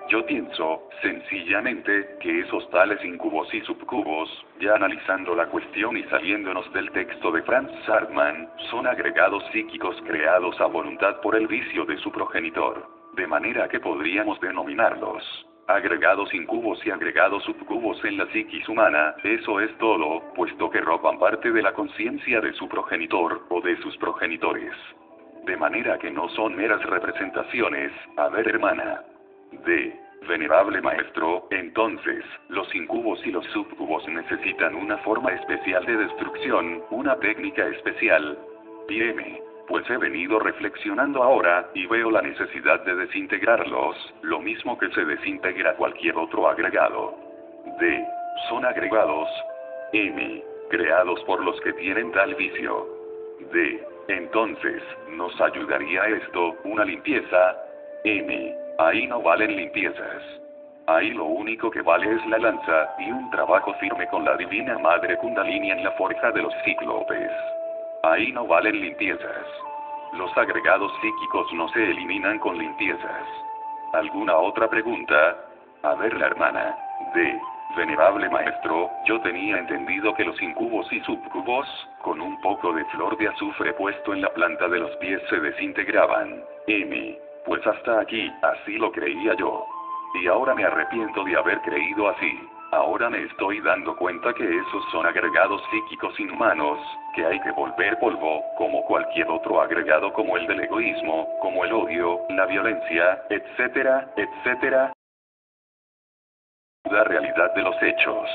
Yo pienso, sencillamente, que esos tales incubos y subcubos, ya analizando la cuestión y saliéndonos del texto de Franz Hartmann, son agregados psíquicos creados a voluntad por el vicio de su progenitor. De manera que podríamos denominarlos agregados incubos y agregados subcubos en la psiquis humana, eso es todo, puesto que roban parte de la conciencia de su progenitor, o de sus progenitores. De manera que no son meras representaciones. A ver, hermana. D. Venerable maestro, entonces, los incubos y los subcubos necesitan una forma especial de destrucción, una técnica especial. M. Pues he venido reflexionando ahora, y veo la necesidad de desintegrarlos, lo mismo que se desintegra cualquier otro agregado. D. Son agregados. M. Creados por los que tienen tal vicio. D. Entonces, ¿nos ayudaría esto, una limpieza? M. Ahí no valen limpiezas. Ahí lo único que vale es la lanza, y un trabajo firme con la divina madre Kundalini en la forja de los cíclopes. Ahí no valen limpiezas. Los agregados psíquicos no se eliminan con limpiezas. ¿Alguna otra pregunta? A ver, la hermana. D. Venerable maestro, yo tenía entendido que los incubos y subcubos, con un poco de flor de azufre puesto en la planta de los pies se desintegraban. M. Pues hasta aquí, así lo creía yo. Y ahora me arrepiento de haber creído así. Ahora me estoy dando cuenta que esos son agregados psíquicos inhumanos, que hay que volver polvo, como cualquier otro agregado, como el del egoísmo, como el odio, la violencia, etcétera, etcétera. La realidad de los hechos.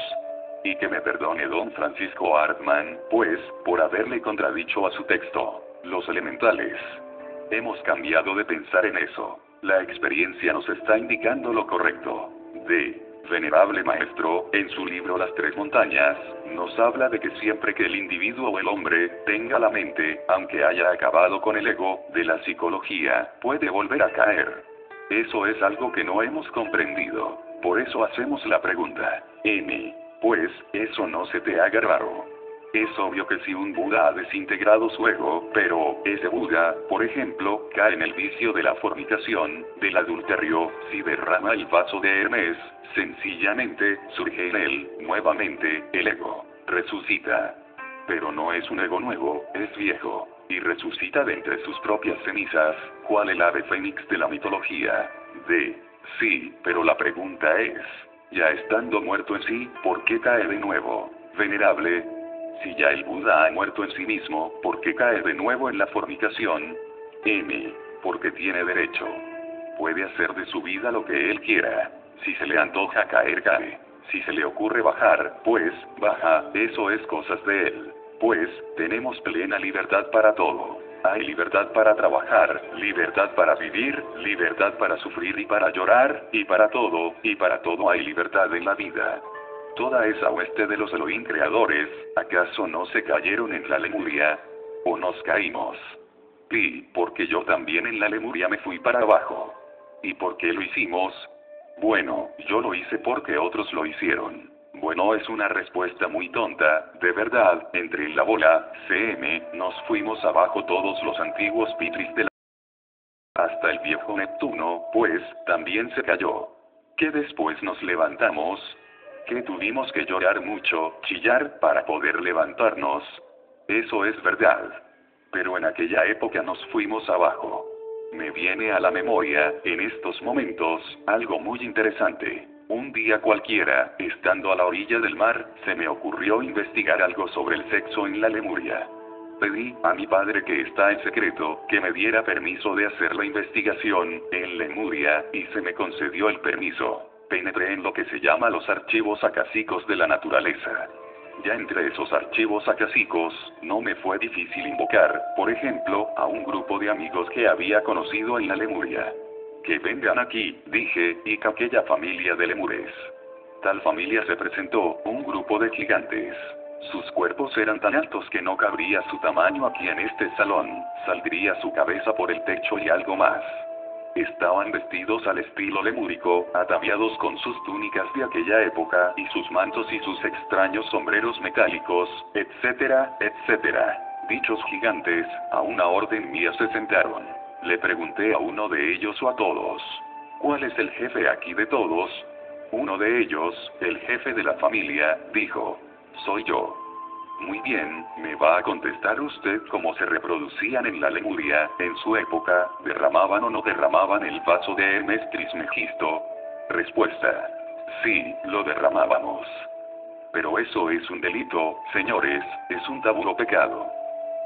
Y que me perdone don Francisco Hartmann, pues, por haberle contradicho a su texto, los elementales. Hemos cambiado de pensar en eso. La experiencia nos está indicando lo correcto. D. Venerable maestro, en su libro Las Tres Montañas, nos habla de que siempre que el individuo o el hombre tenga la mente, aunque haya acabado con el ego, de la psicología, puede volver a caer. Eso es algo que no hemos comprendido. Por eso hacemos la pregunta. M. Pues, eso no se te haga raro. Es obvio que si un Buda ha desintegrado su ego, pero ese Buda, por ejemplo, cae en el vicio de la fornicación, del adulterio, si derrama el vaso de Hermes, sencillamente, surge en él, nuevamente, el ego. Resucita. Pero no es un ego nuevo, es viejo, y resucita de entre sus propias cenizas, cual el ave fénix de la mitología. D. Sí, pero la pregunta es, ya estando muerto en sí, ¿por qué cae de nuevo? Venerable, si ya el Buda ha muerto en sí mismo, ¿por qué cae de nuevo en la fornicación? M. Porque tiene derecho. Puede hacer de su vida lo que él quiera. Si se le antoja caer, cae. Si se le ocurre bajar, pues, baja, eso es cosas de él. Pues, tenemos plena libertad para todo. Hay libertad para trabajar, libertad para vivir, libertad para sufrir y para llorar, y para todo hay libertad en la vida. Toda esa hueste de los Elohim creadores, ¿acaso no se cayeron en la Lemuria? ¿O nos caímos? Sí, porque yo también en la Lemuria me fui para abajo. ¿Y por qué lo hicimos? Bueno, yo lo hice porque otros lo hicieron. Bueno, es una respuesta muy tonta, de verdad. Entre la bola, CM, nos fuimos abajo todos los antiguos pitris de la... Hasta el viejo Neptuno, pues, también se cayó. Que después nos levantamos, que tuvimos que llorar mucho, chillar, para poder levantarnos. Eso es verdad. Pero en aquella época nos fuimos abajo. Me viene a la memoria, en estos momentos, algo muy interesante. Un día cualquiera, estando a la orilla del mar, se me ocurrió investigar algo sobre el sexo en la Lemuria. Pedí a mi padre, que está en secreto, que me diera permiso de hacer la investigación en Lemuria, y se me concedió el permiso. Penetré en lo que se llama los archivos acásicos de la naturaleza. Ya entre esos archivos acásicos, no me fue difícil invocar, por ejemplo, a un grupo de amigos que había conocido en la Lemuria. Que vengan aquí, dije, y que aquella familia de lemures. Tal familia se presentó, un grupo de gigantes. Sus cuerpos eran tan altos que no cabría su tamaño aquí en este salón, saldría su cabeza por el techo y algo más. Estaban vestidos al estilo lemúrico, ataviados con sus túnicas de aquella época, y sus mantos y sus extraños sombreros metálicos, etcétera, etcétera. Dichos gigantes, a una orden mía se sentaron. Le pregunté a uno de ellos o a todos: ¿cuál es el jefe aquí de todos? Uno de ellos, el jefe de la familia, dijo: soy yo. Muy bien, me va a contestar usted cómo se reproducían en la Lemuria, en su época, ¿derramaban o no derramaban el vaso de Hermes Trismegisto? Respuesta: sí, lo derramábamos. Pero eso es un delito, señores, es un tabú o pecado.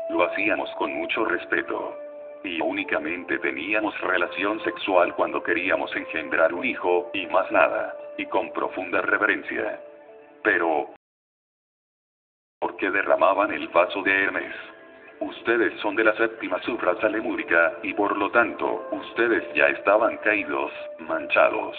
Lo hacíamos con mucho respeto. Y únicamente teníamos relación sexual cuando queríamos engendrar un hijo, y más nada, y con profunda reverencia. Pero, ¿por qué derramaban el vaso de Hermes? Ustedes son de la séptima subraza lemúrica, y por lo tanto, ustedes ya estaban caídos, manchados.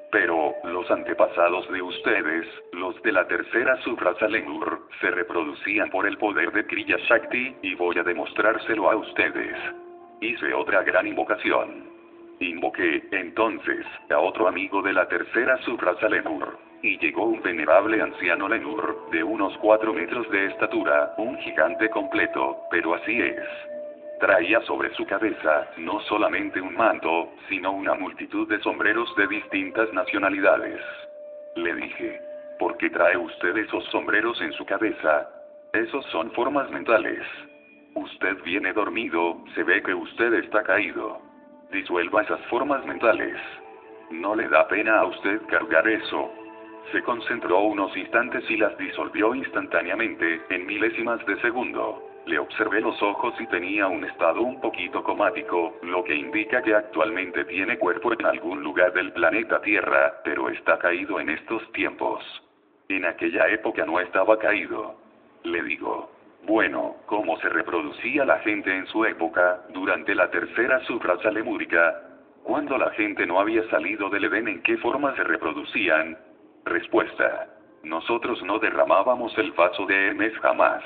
Pero, los antepasados de ustedes, los de la tercera subraza lemur, se reproducían por el poder de Kriya Shakti, y voy a demostrárselo a ustedes. Hice otra gran invocación. Invoqué, entonces, a otro amigo de la tercera subraza lemur. Y llegó un venerable anciano lemur, de unos 4 metros de estatura, un gigante completo, pero así es. Traía sobre su cabeza, no solamente un manto, sino una multitud de sombreros de distintas nacionalidades. Le dije: ¿por qué trae usted esos sombreros en su cabeza? Esos son formas mentales. Usted viene dormido, se ve que usted está caído. Disuelva esas formas mentales. ¿No le da pena a usted cargar eso? Se concentró unos instantes y las disolvió instantáneamente, en milésimas de segundo. Le observé los ojos y tenía un estado un poquito comático, lo que indica que actualmente tiene cuerpo en algún lugar del planeta Tierra, pero está caído en estos tiempos. En aquella época no estaba caído. Le digo: bueno, ¿cómo se reproducía la gente en su época, durante la tercera subraza lemúrica? Cuando la gente no había salido del Edén, ¿en qué forma se reproducían? Respuesta: nosotros no derramábamos el vaso de Hermes jamás.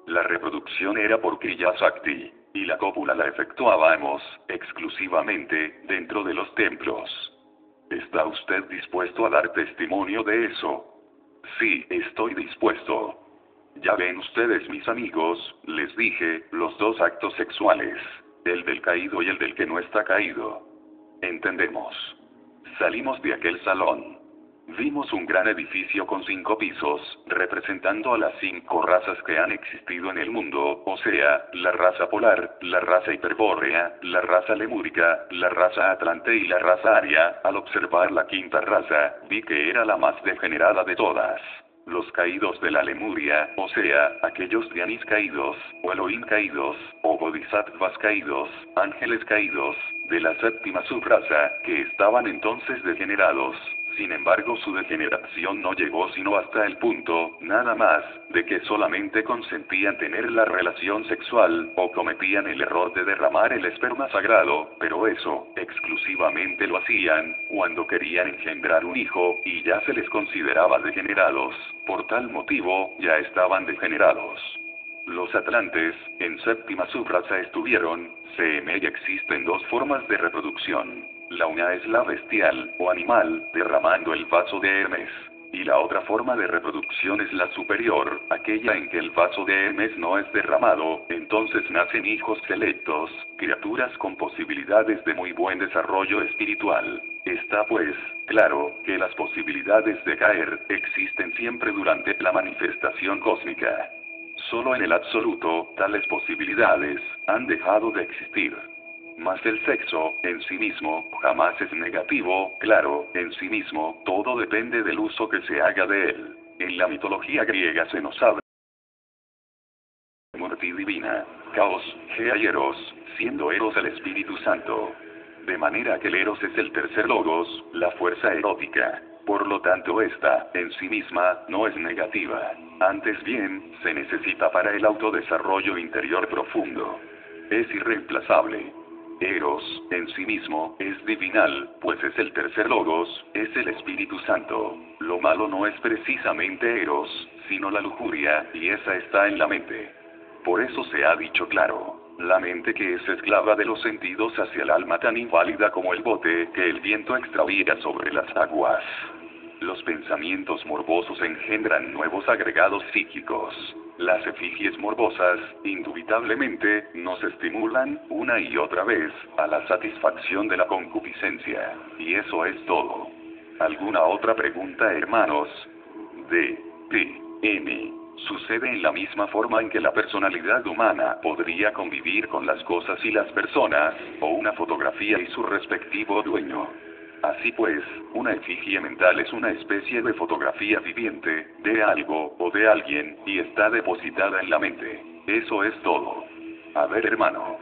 La reproducción era por Kriya Shakti, y la cópula la efectuábamos, exclusivamente, dentro de los templos. ¿Está usted dispuesto a dar testimonio de eso? Sí, estoy dispuesto. Ya ven ustedes, mis amigos, les dije, los dos actos sexuales, el del caído y el del que no está caído. Entendemos. Salimos de aquel salón. Vimos un gran edificio con 5 pisos, representando a las 5 razas que han existido en el mundo, o sea, la raza polar, la raza hiperbórea, la raza lemúrica, la raza atlante y la raza aria. Al observar la 5ª raza, vi que era la más degenerada de todas. Los caídos de la Lemuria, o sea, aquellos Dhyanis caídos, o Elohim caídos, o Bodhisattvas caídos, ángeles caídos, de la séptima subraza, que estaban entonces degenerados. Sin embargo, su degeneración no llegó sino hasta el punto, nada más, de que solamente consentían tener la relación sexual, o cometían el error de derramar el esperma sagrado, pero eso, exclusivamente lo hacían, cuando querían engendrar un hijo, y ya se les consideraba degenerados. Por tal motivo, ya estaban degenerados. Los atlantes, en séptima subraza estuvieron, y existen dos formas de reproducción. La una es la bestial, o animal, derramando el vaso de Hermes. Y la otra forma de reproducción es la superior, aquella en que el vaso de Hermes no es derramado, entonces nacen hijos selectos, criaturas con posibilidades de muy buen desarrollo espiritual. Está pues, claro, que las posibilidades de caer, existen siempre durante la manifestación cósmica. Solo en el absoluto, tales posibilidades, han dejado de existir. Mas el sexo, en sí mismo, jamás es negativo, claro, en sí mismo, todo depende del uso que se haga de él. En la mitología griega se nos habla de muerte divina, caos, Gea y Eros, siendo Eros el Espíritu Santo. De manera que el Eros es el tercer logos, la fuerza erótica. Por lo tanto esta, en sí misma, no es negativa. Antes bien, se necesita para el autodesarrollo interior profundo. Es irreemplazable. Eros, en sí mismo, es divinal, pues es el tercer logos, es el Espíritu Santo. Lo malo no es precisamente Eros, sino la lujuria, y esa está en la mente. Por eso se ha dicho claro, la mente que es esclava de los sentidos hacia el alma tan inválida como el bote que el viento extravía sobre las aguas. Los pensamientos morbosos engendran nuevos agregados psíquicos. Las efigies morbosas, indubitablemente, nos estimulan, una y otra vez, a la satisfacción de la concupiscencia. Y eso es todo. ¿Alguna otra pregunta, hermanos? D. P. N. Sucede en la misma forma en que la personalidad humana podría convivir con las cosas y las personas, o una fotografía y su respectivo dueño. Así pues, una efigie mental es una especie de fotografía viviente, de algo, o de alguien, y está depositada en la mente. Eso es todo. A ver, hermano.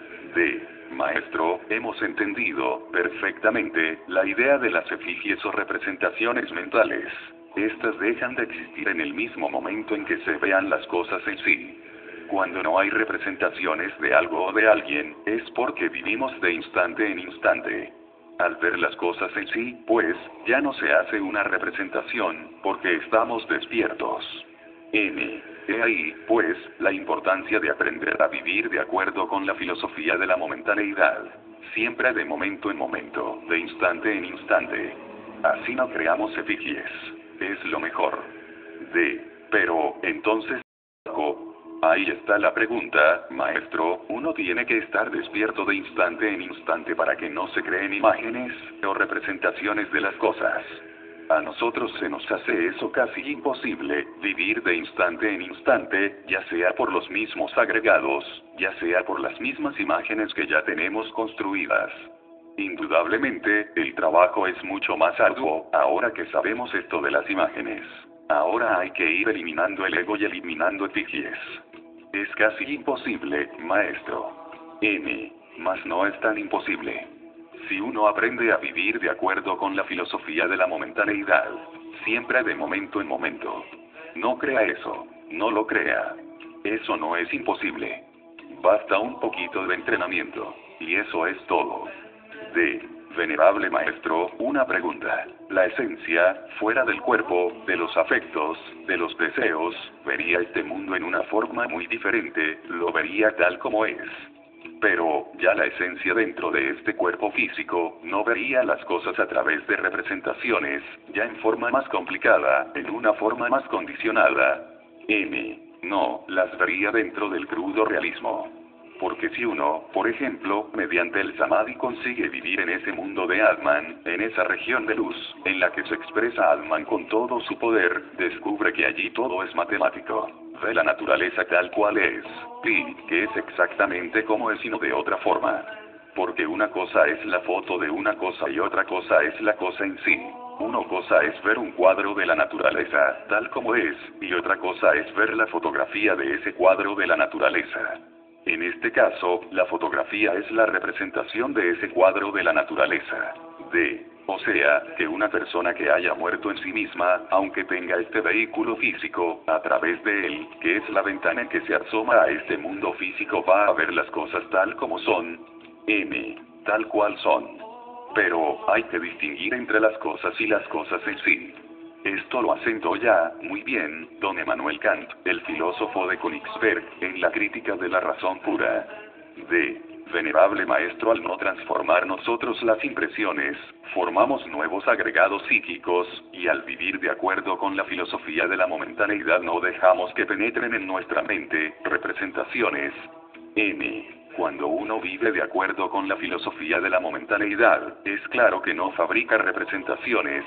Maestro, hemos entendido, perfectamente, la idea de las efigies o representaciones mentales. Estas dejan de existir en el mismo momento en que se vean las cosas en sí. Cuando no hay representaciones de algo o de alguien, es porque vivimos de instante en instante. Al ver las cosas en sí, pues, ya no se hace una representación, porque estamos despiertos. He ahí, pues, la importancia de aprender a vivir de acuerdo con la filosofía de la momentaneidad. Siempre de momento en momento, de instante en instante. Así no creamos efigies. Es lo mejor. Pero, entonces, ahí está la pregunta, maestro, ¿uno tiene que estar despierto de instante en instante para que no se creen imágenes, o representaciones de las cosas? A nosotros se nos hace eso casi imposible, vivir de instante en instante, ya sea por los mismos agregados, ya sea por las mismas imágenes que ya tenemos construidas. Indudablemente, el trabajo es mucho más arduo, ahora que sabemos esto de las imágenes. Ahora hay que ir eliminando el ego y eliminando efigies. Es casi imposible, maestro. Mas no es tan imposible. Si uno aprende a vivir de acuerdo con la filosofía de la momentaneidad, siempre de momento en momento. No crea eso, no lo crea. Eso no es imposible. Basta un poquito de entrenamiento, y eso es todo. Venerable maestro, una pregunta. La esencia, fuera del cuerpo, de los afectos, de los deseos, vería este mundo en una forma muy diferente, lo vería tal como es. Pero, ya la esencia dentro de este cuerpo físico, no vería las cosas a través de representaciones, ya en forma más complicada, en una forma más condicionada. No, las vería dentro del crudo realismo. Porque si uno, por ejemplo, mediante el Samadhi consigue vivir en ese mundo de Atman, en esa región de luz, en la que se expresa Atman con todo su poder, descubre que allí todo es matemático. Ve la naturaleza tal cual es, y que es exactamente como es y no de otra forma. Porque una cosa es la foto de una cosa y otra cosa es la cosa en sí. Una cosa es ver un cuadro de la naturaleza, tal como es, y otra cosa es ver la fotografía de ese cuadro de la naturaleza. En este caso, la fotografía es la representación de ese cuadro de la naturaleza. O sea, que una persona que haya muerto en sí misma, aunque tenga este vehículo físico, a través de él, que es la ventana en que se asoma a este mundo físico, va a ver las cosas tal como son, tal cual son. Pero, hay que distinguir entre las cosas y las cosas en sí. Esto lo asentó ya, muy bien, don Emmanuel Kant, el filósofo de Königsberg, en la Crítica de la Razón Pura. Venerable maestro, al no transformar nosotros las impresiones, formamos nuevos agregados psíquicos, y al vivir de acuerdo con la filosofía de la momentaneidad no dejamos que penetren en nuestra mente, representaciones. Cuando uno vive de acuerdo con la filosofía de la momentaneidad, es claro que no fabrica representaciones,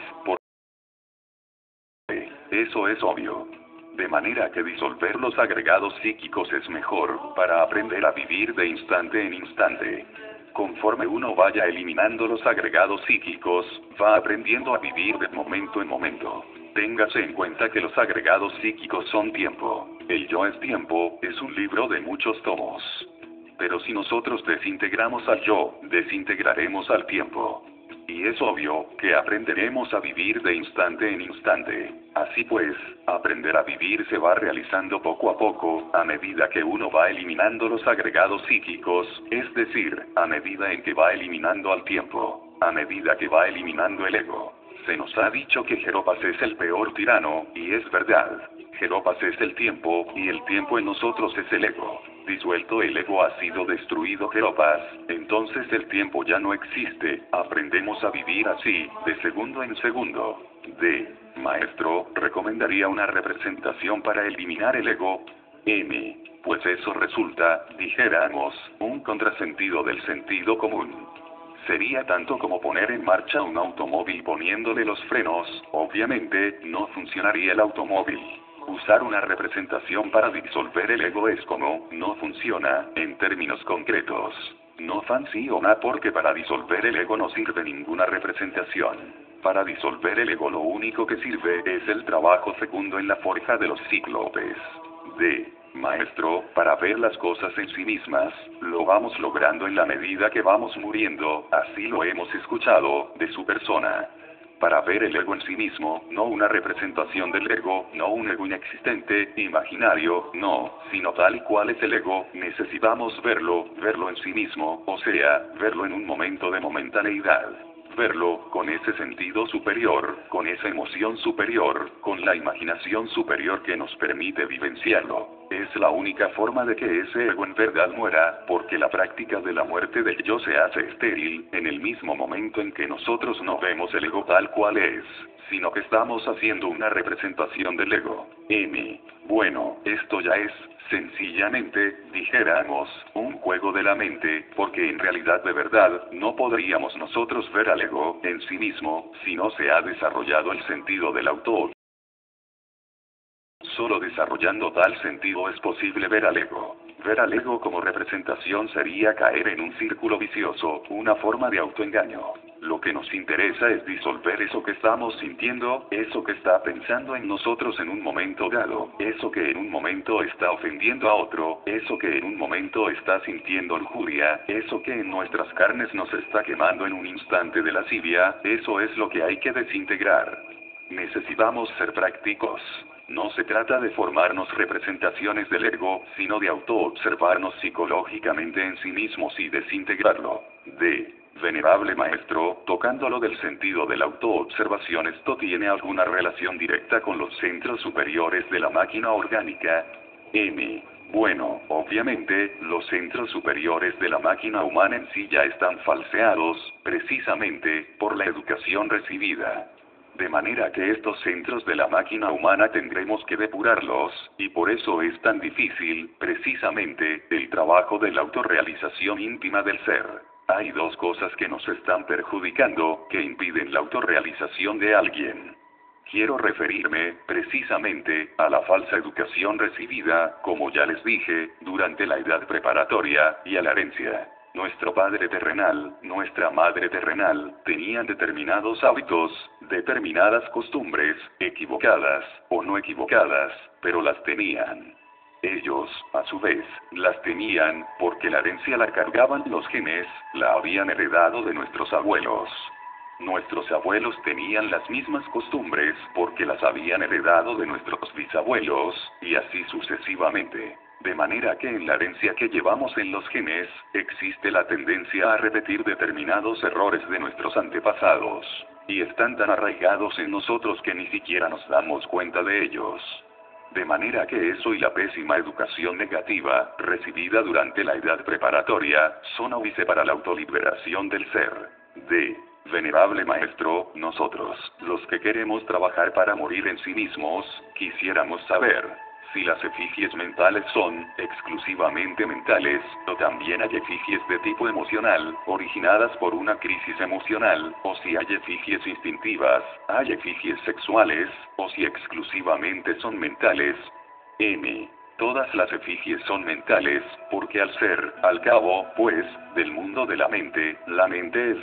eso es obvio. De manera que disolver los agregados psíquicos es mejor, para aprender a vivir de instante en instante. Conforme uno vaya eliminando los agregados psíquicos, va aprendiendo a vivir de momento en momento. Téngase en cuenta que los agregados psíquicos son tiempo. El yo es tiempo, es un libro de muchos tomos. Pero si nosotros desintegramos al yo, desintegraremos al tiempo. Y es obvio, que aprenderemos a vivir de instante en instante. Así pues, aprender a vivir se va realizando poco a poco, a medida que uno va eliminando los agregados psíquicos, es decir, a medida en que va eliminando al tiempo, a medida que va eliminando el ego. Se nos ha dicho que Jeropas es el peor tirano, y es verdad. Jeropas es el tiempo, y el tiempo en nosotros es el ego. Disuelto el ego ha sido destruido Jeropas, entonces el tiempo ya no existe, aprendemos a vivir así, de segundo en segundo. Maestro, recomendaría una representación para eliminar el ego. Pues eso resulta, dijéramos, un contrasentido del sentido común. Sería tanto como poner en marcha un automóvil poniéndole los frenos, obviamente, no funcionaría el automóvil. Usar una representación para disolver el ego es como, no funciona, en términos concretos. No funciona porque para disolver el ego no sirve ninguna representación. Para disolver el ego lo único que sirve es el trabajo fecundo en la forja de los cíclopes. Maestro, para ver las cosas en sí mismas, lo vamos logrando en la medida que vamos muriendo, así lo hemos escuchado, de su persona. Para ver el ego en sí mismo, no una representación del ego, no un ego inexistente, imaginario, no, sino tal y cual es el ego, necesitamos verlo en sí mismo, o sea, verlo en un momento de momentaneidad. Verlo, con ese sentido superior, con esa emoción superior, con la imaginación superior que nos permite vivenciarlo. Es la única forma de que ese ego en verdad muera, porque la práctica de la muerte del yo se hace estéril, en el mismo momento en que nosotros no vemos el ego tal cual es, sino que estamos haciendo una representación del ego. Bueno, esto ya es, sencillamente, dijéramos, un juego de la mente, porque en realidad de verdad, no podríamos nosotros ver al ego, en sí mismo, si no se ha desarrollado el sentido del autor. Solo desarrollando tal sentido es posible ver al ego. Ver al ego como representación sería caer en un círculo vicioso, una forma de autoengaño. Lo que nos interesa es disolver eso que estamos sintiendo, eso que está pensando en nosotros en un momento dado, eso que en un momento está ofendiendo a otro, eso que en un momento está sintiendo lujuria, eso que en nuestras carnes nos está quemando en un instante de lascivia, eso es lo que hay que desintegrar. Necesitamos ser prácticos. No se trata de formarnos representaciones del ego, sino de autoobservarnos psicológicamente en sí mismos y desintegrarlo. Venerable maestro, tocando lo del sentido de la autoobservación, ¿esto tiene alguna relación directa con los centros superiores de la máquina orgánica? Bueno, obviamente, los centros superiores de la máquina humana en sí ya están falseados, precisamente, por la educación recibida. De manera que estos centros de la máquina humana tendremos que depurarlos, y por eso es tan difícil, precisamente, el trabajo de la autorrealización íntima del ser. Hay dos cosas que nos están perjudicando, que impiden la autorrealización de alguien. Quiero referirme, precisamente, a la falsa educación recibida, como ya les dije, durante la edad preparatoria, y a la herencia. Nuestro padre terrenal, nuestra madre terrenal, tenían determinados hábitos, determinadas costumbres, equivocadas, o no equivocadas, pero las tenían. Ellos, a su vez, las tenían, porque la herencia la cargaban los genes, la habían heredado de nuestros abuelos. Nuestros abuelos tenían las mismas costumbres, porque las habían heredado de nuestros bisabuelos, y así sucesivamente. De manera que en la herencia que llevamos en los genes, existe la tendencia a repetir determinados errores de nuestros antepasados. Y están tan arraigados en nosotros que ni siquiera nos damos cuenta de ellos. De manera que eso y la pésima educación negativa, recibida durante la edad preparatoria, son óbice para la autoliberación del ser. Venerable Maestro, nosotros, los que queremos trabajar para morir en sí mismos, quisiéramos saber si las efigies mentales son exclusivamente mentales, o también hay efigies de tipo emocional, originadas por una crisis emocional, o si hay efigies instintivas, hay efigies sexuales, o si exclusivamente son mentales. Todas las efigies son mentales, porque al ser, al cabo, pues, del mundo de la mente es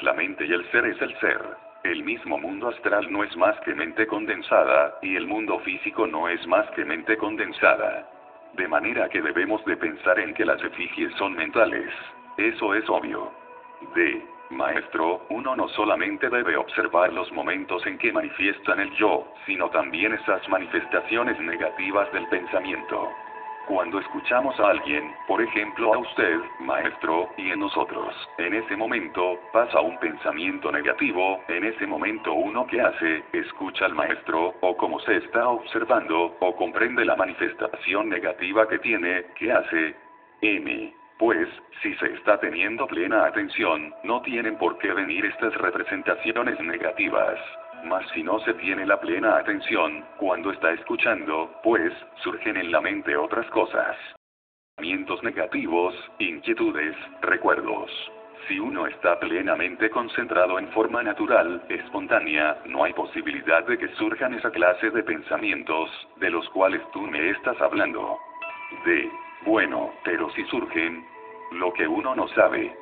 la mente y el ser es el ser. El mismo mundo astral no es más que mente condensada, y el mundo físico no es más que mente condensada. De manera que debemos de pensar en que las efigies son mentales. Eso es obvio. Maestro, uno no solamente debe observar los momentos en que manifiestan el yo, sino también esas manifestaciones negativas del pensamiento. Cuando escuchamos a alguien, por ejemplo a usted, maestro, y en nosotros, en ese momento, pasa un pensamiento negativo, en ese momento uno ¿qué hace? Escucha al maestro, o como se está observando, o comprende la manifestación negativa que tiene, ¿qué hace? Pues, si se está teniendo plena atención, no tienen por qué venir estas representaciones negativas. Mas si no se tiene la plena atención, cuando está escuchando, pues, surgen en la mente otras cosas. Pensamientos negativos, inquietudes, recuerdos. Si uno está plenamente concentrado en forma natural, espontánea, no hay posibilidad de que surjan esa clase de pensamientos, de los cuales tú me estás hablando. Bueno, pero si surgen, lo que uno no sabe.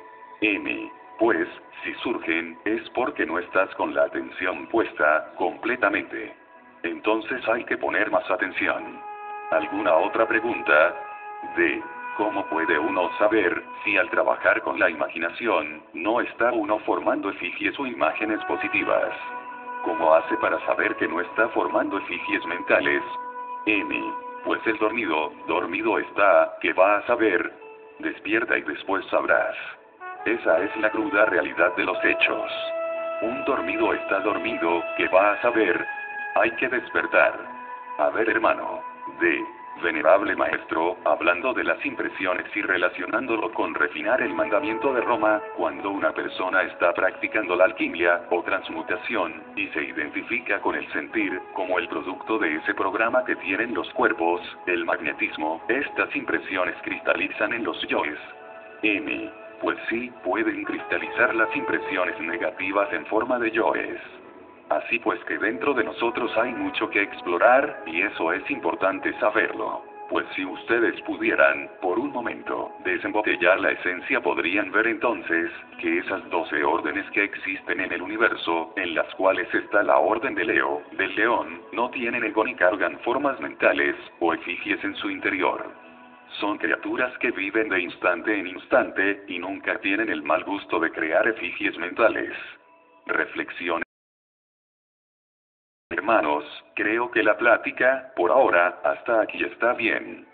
Pues, si surgen, es porque no estás con la atención puesta, completamente. Entonces hay que poner más atención. ¿Alguna otra pregunta? ¿Cómo puede uno saber, si al trabajar con la imaginación, no está uno formando efigies o imágenes positivas? ¿Cómo hace para saber que no está formando efigies mentales? Pues el dormido está, ¿qué va a saber? Despierta y después sabrás. Esa es la cruda realidad de los hechos. Un dormido está dormido, ¿qué va a saber? Hay que despertar. A ver, hermano, venerable maestro, hablando de las impresiones y relacionándolo con refinar el mandamiento de Roma, cuando una persona está practicando la alquimia, o transmutación, y se identifica con el sentir, como el producto de ese programa que tienen los cuerpos, el magnetismo, estas impresiones cristalizan en los yoes. Pues sí, pueden cristalizar las impresiones negativas en forma de yoes. Así pues que dentro de nosotros hay mucho que explorar, y eso es importante saberlo. Pues si ustedes pudieran, por un momento, desembotellar la esencia, podrían ver entonces, que esas 12 órdenes que existen en el universo, en las cuales está la orden de Leo, del león, no tienen ego ni cargan formas mentales, o efigies en su interior. Son criaturas que viven de instante en instante, y nunca tienen el mal gusto de crear efigies mentales. Reflexión. Hermanos, creo que la plática, por ahora, hasta aquí está bien.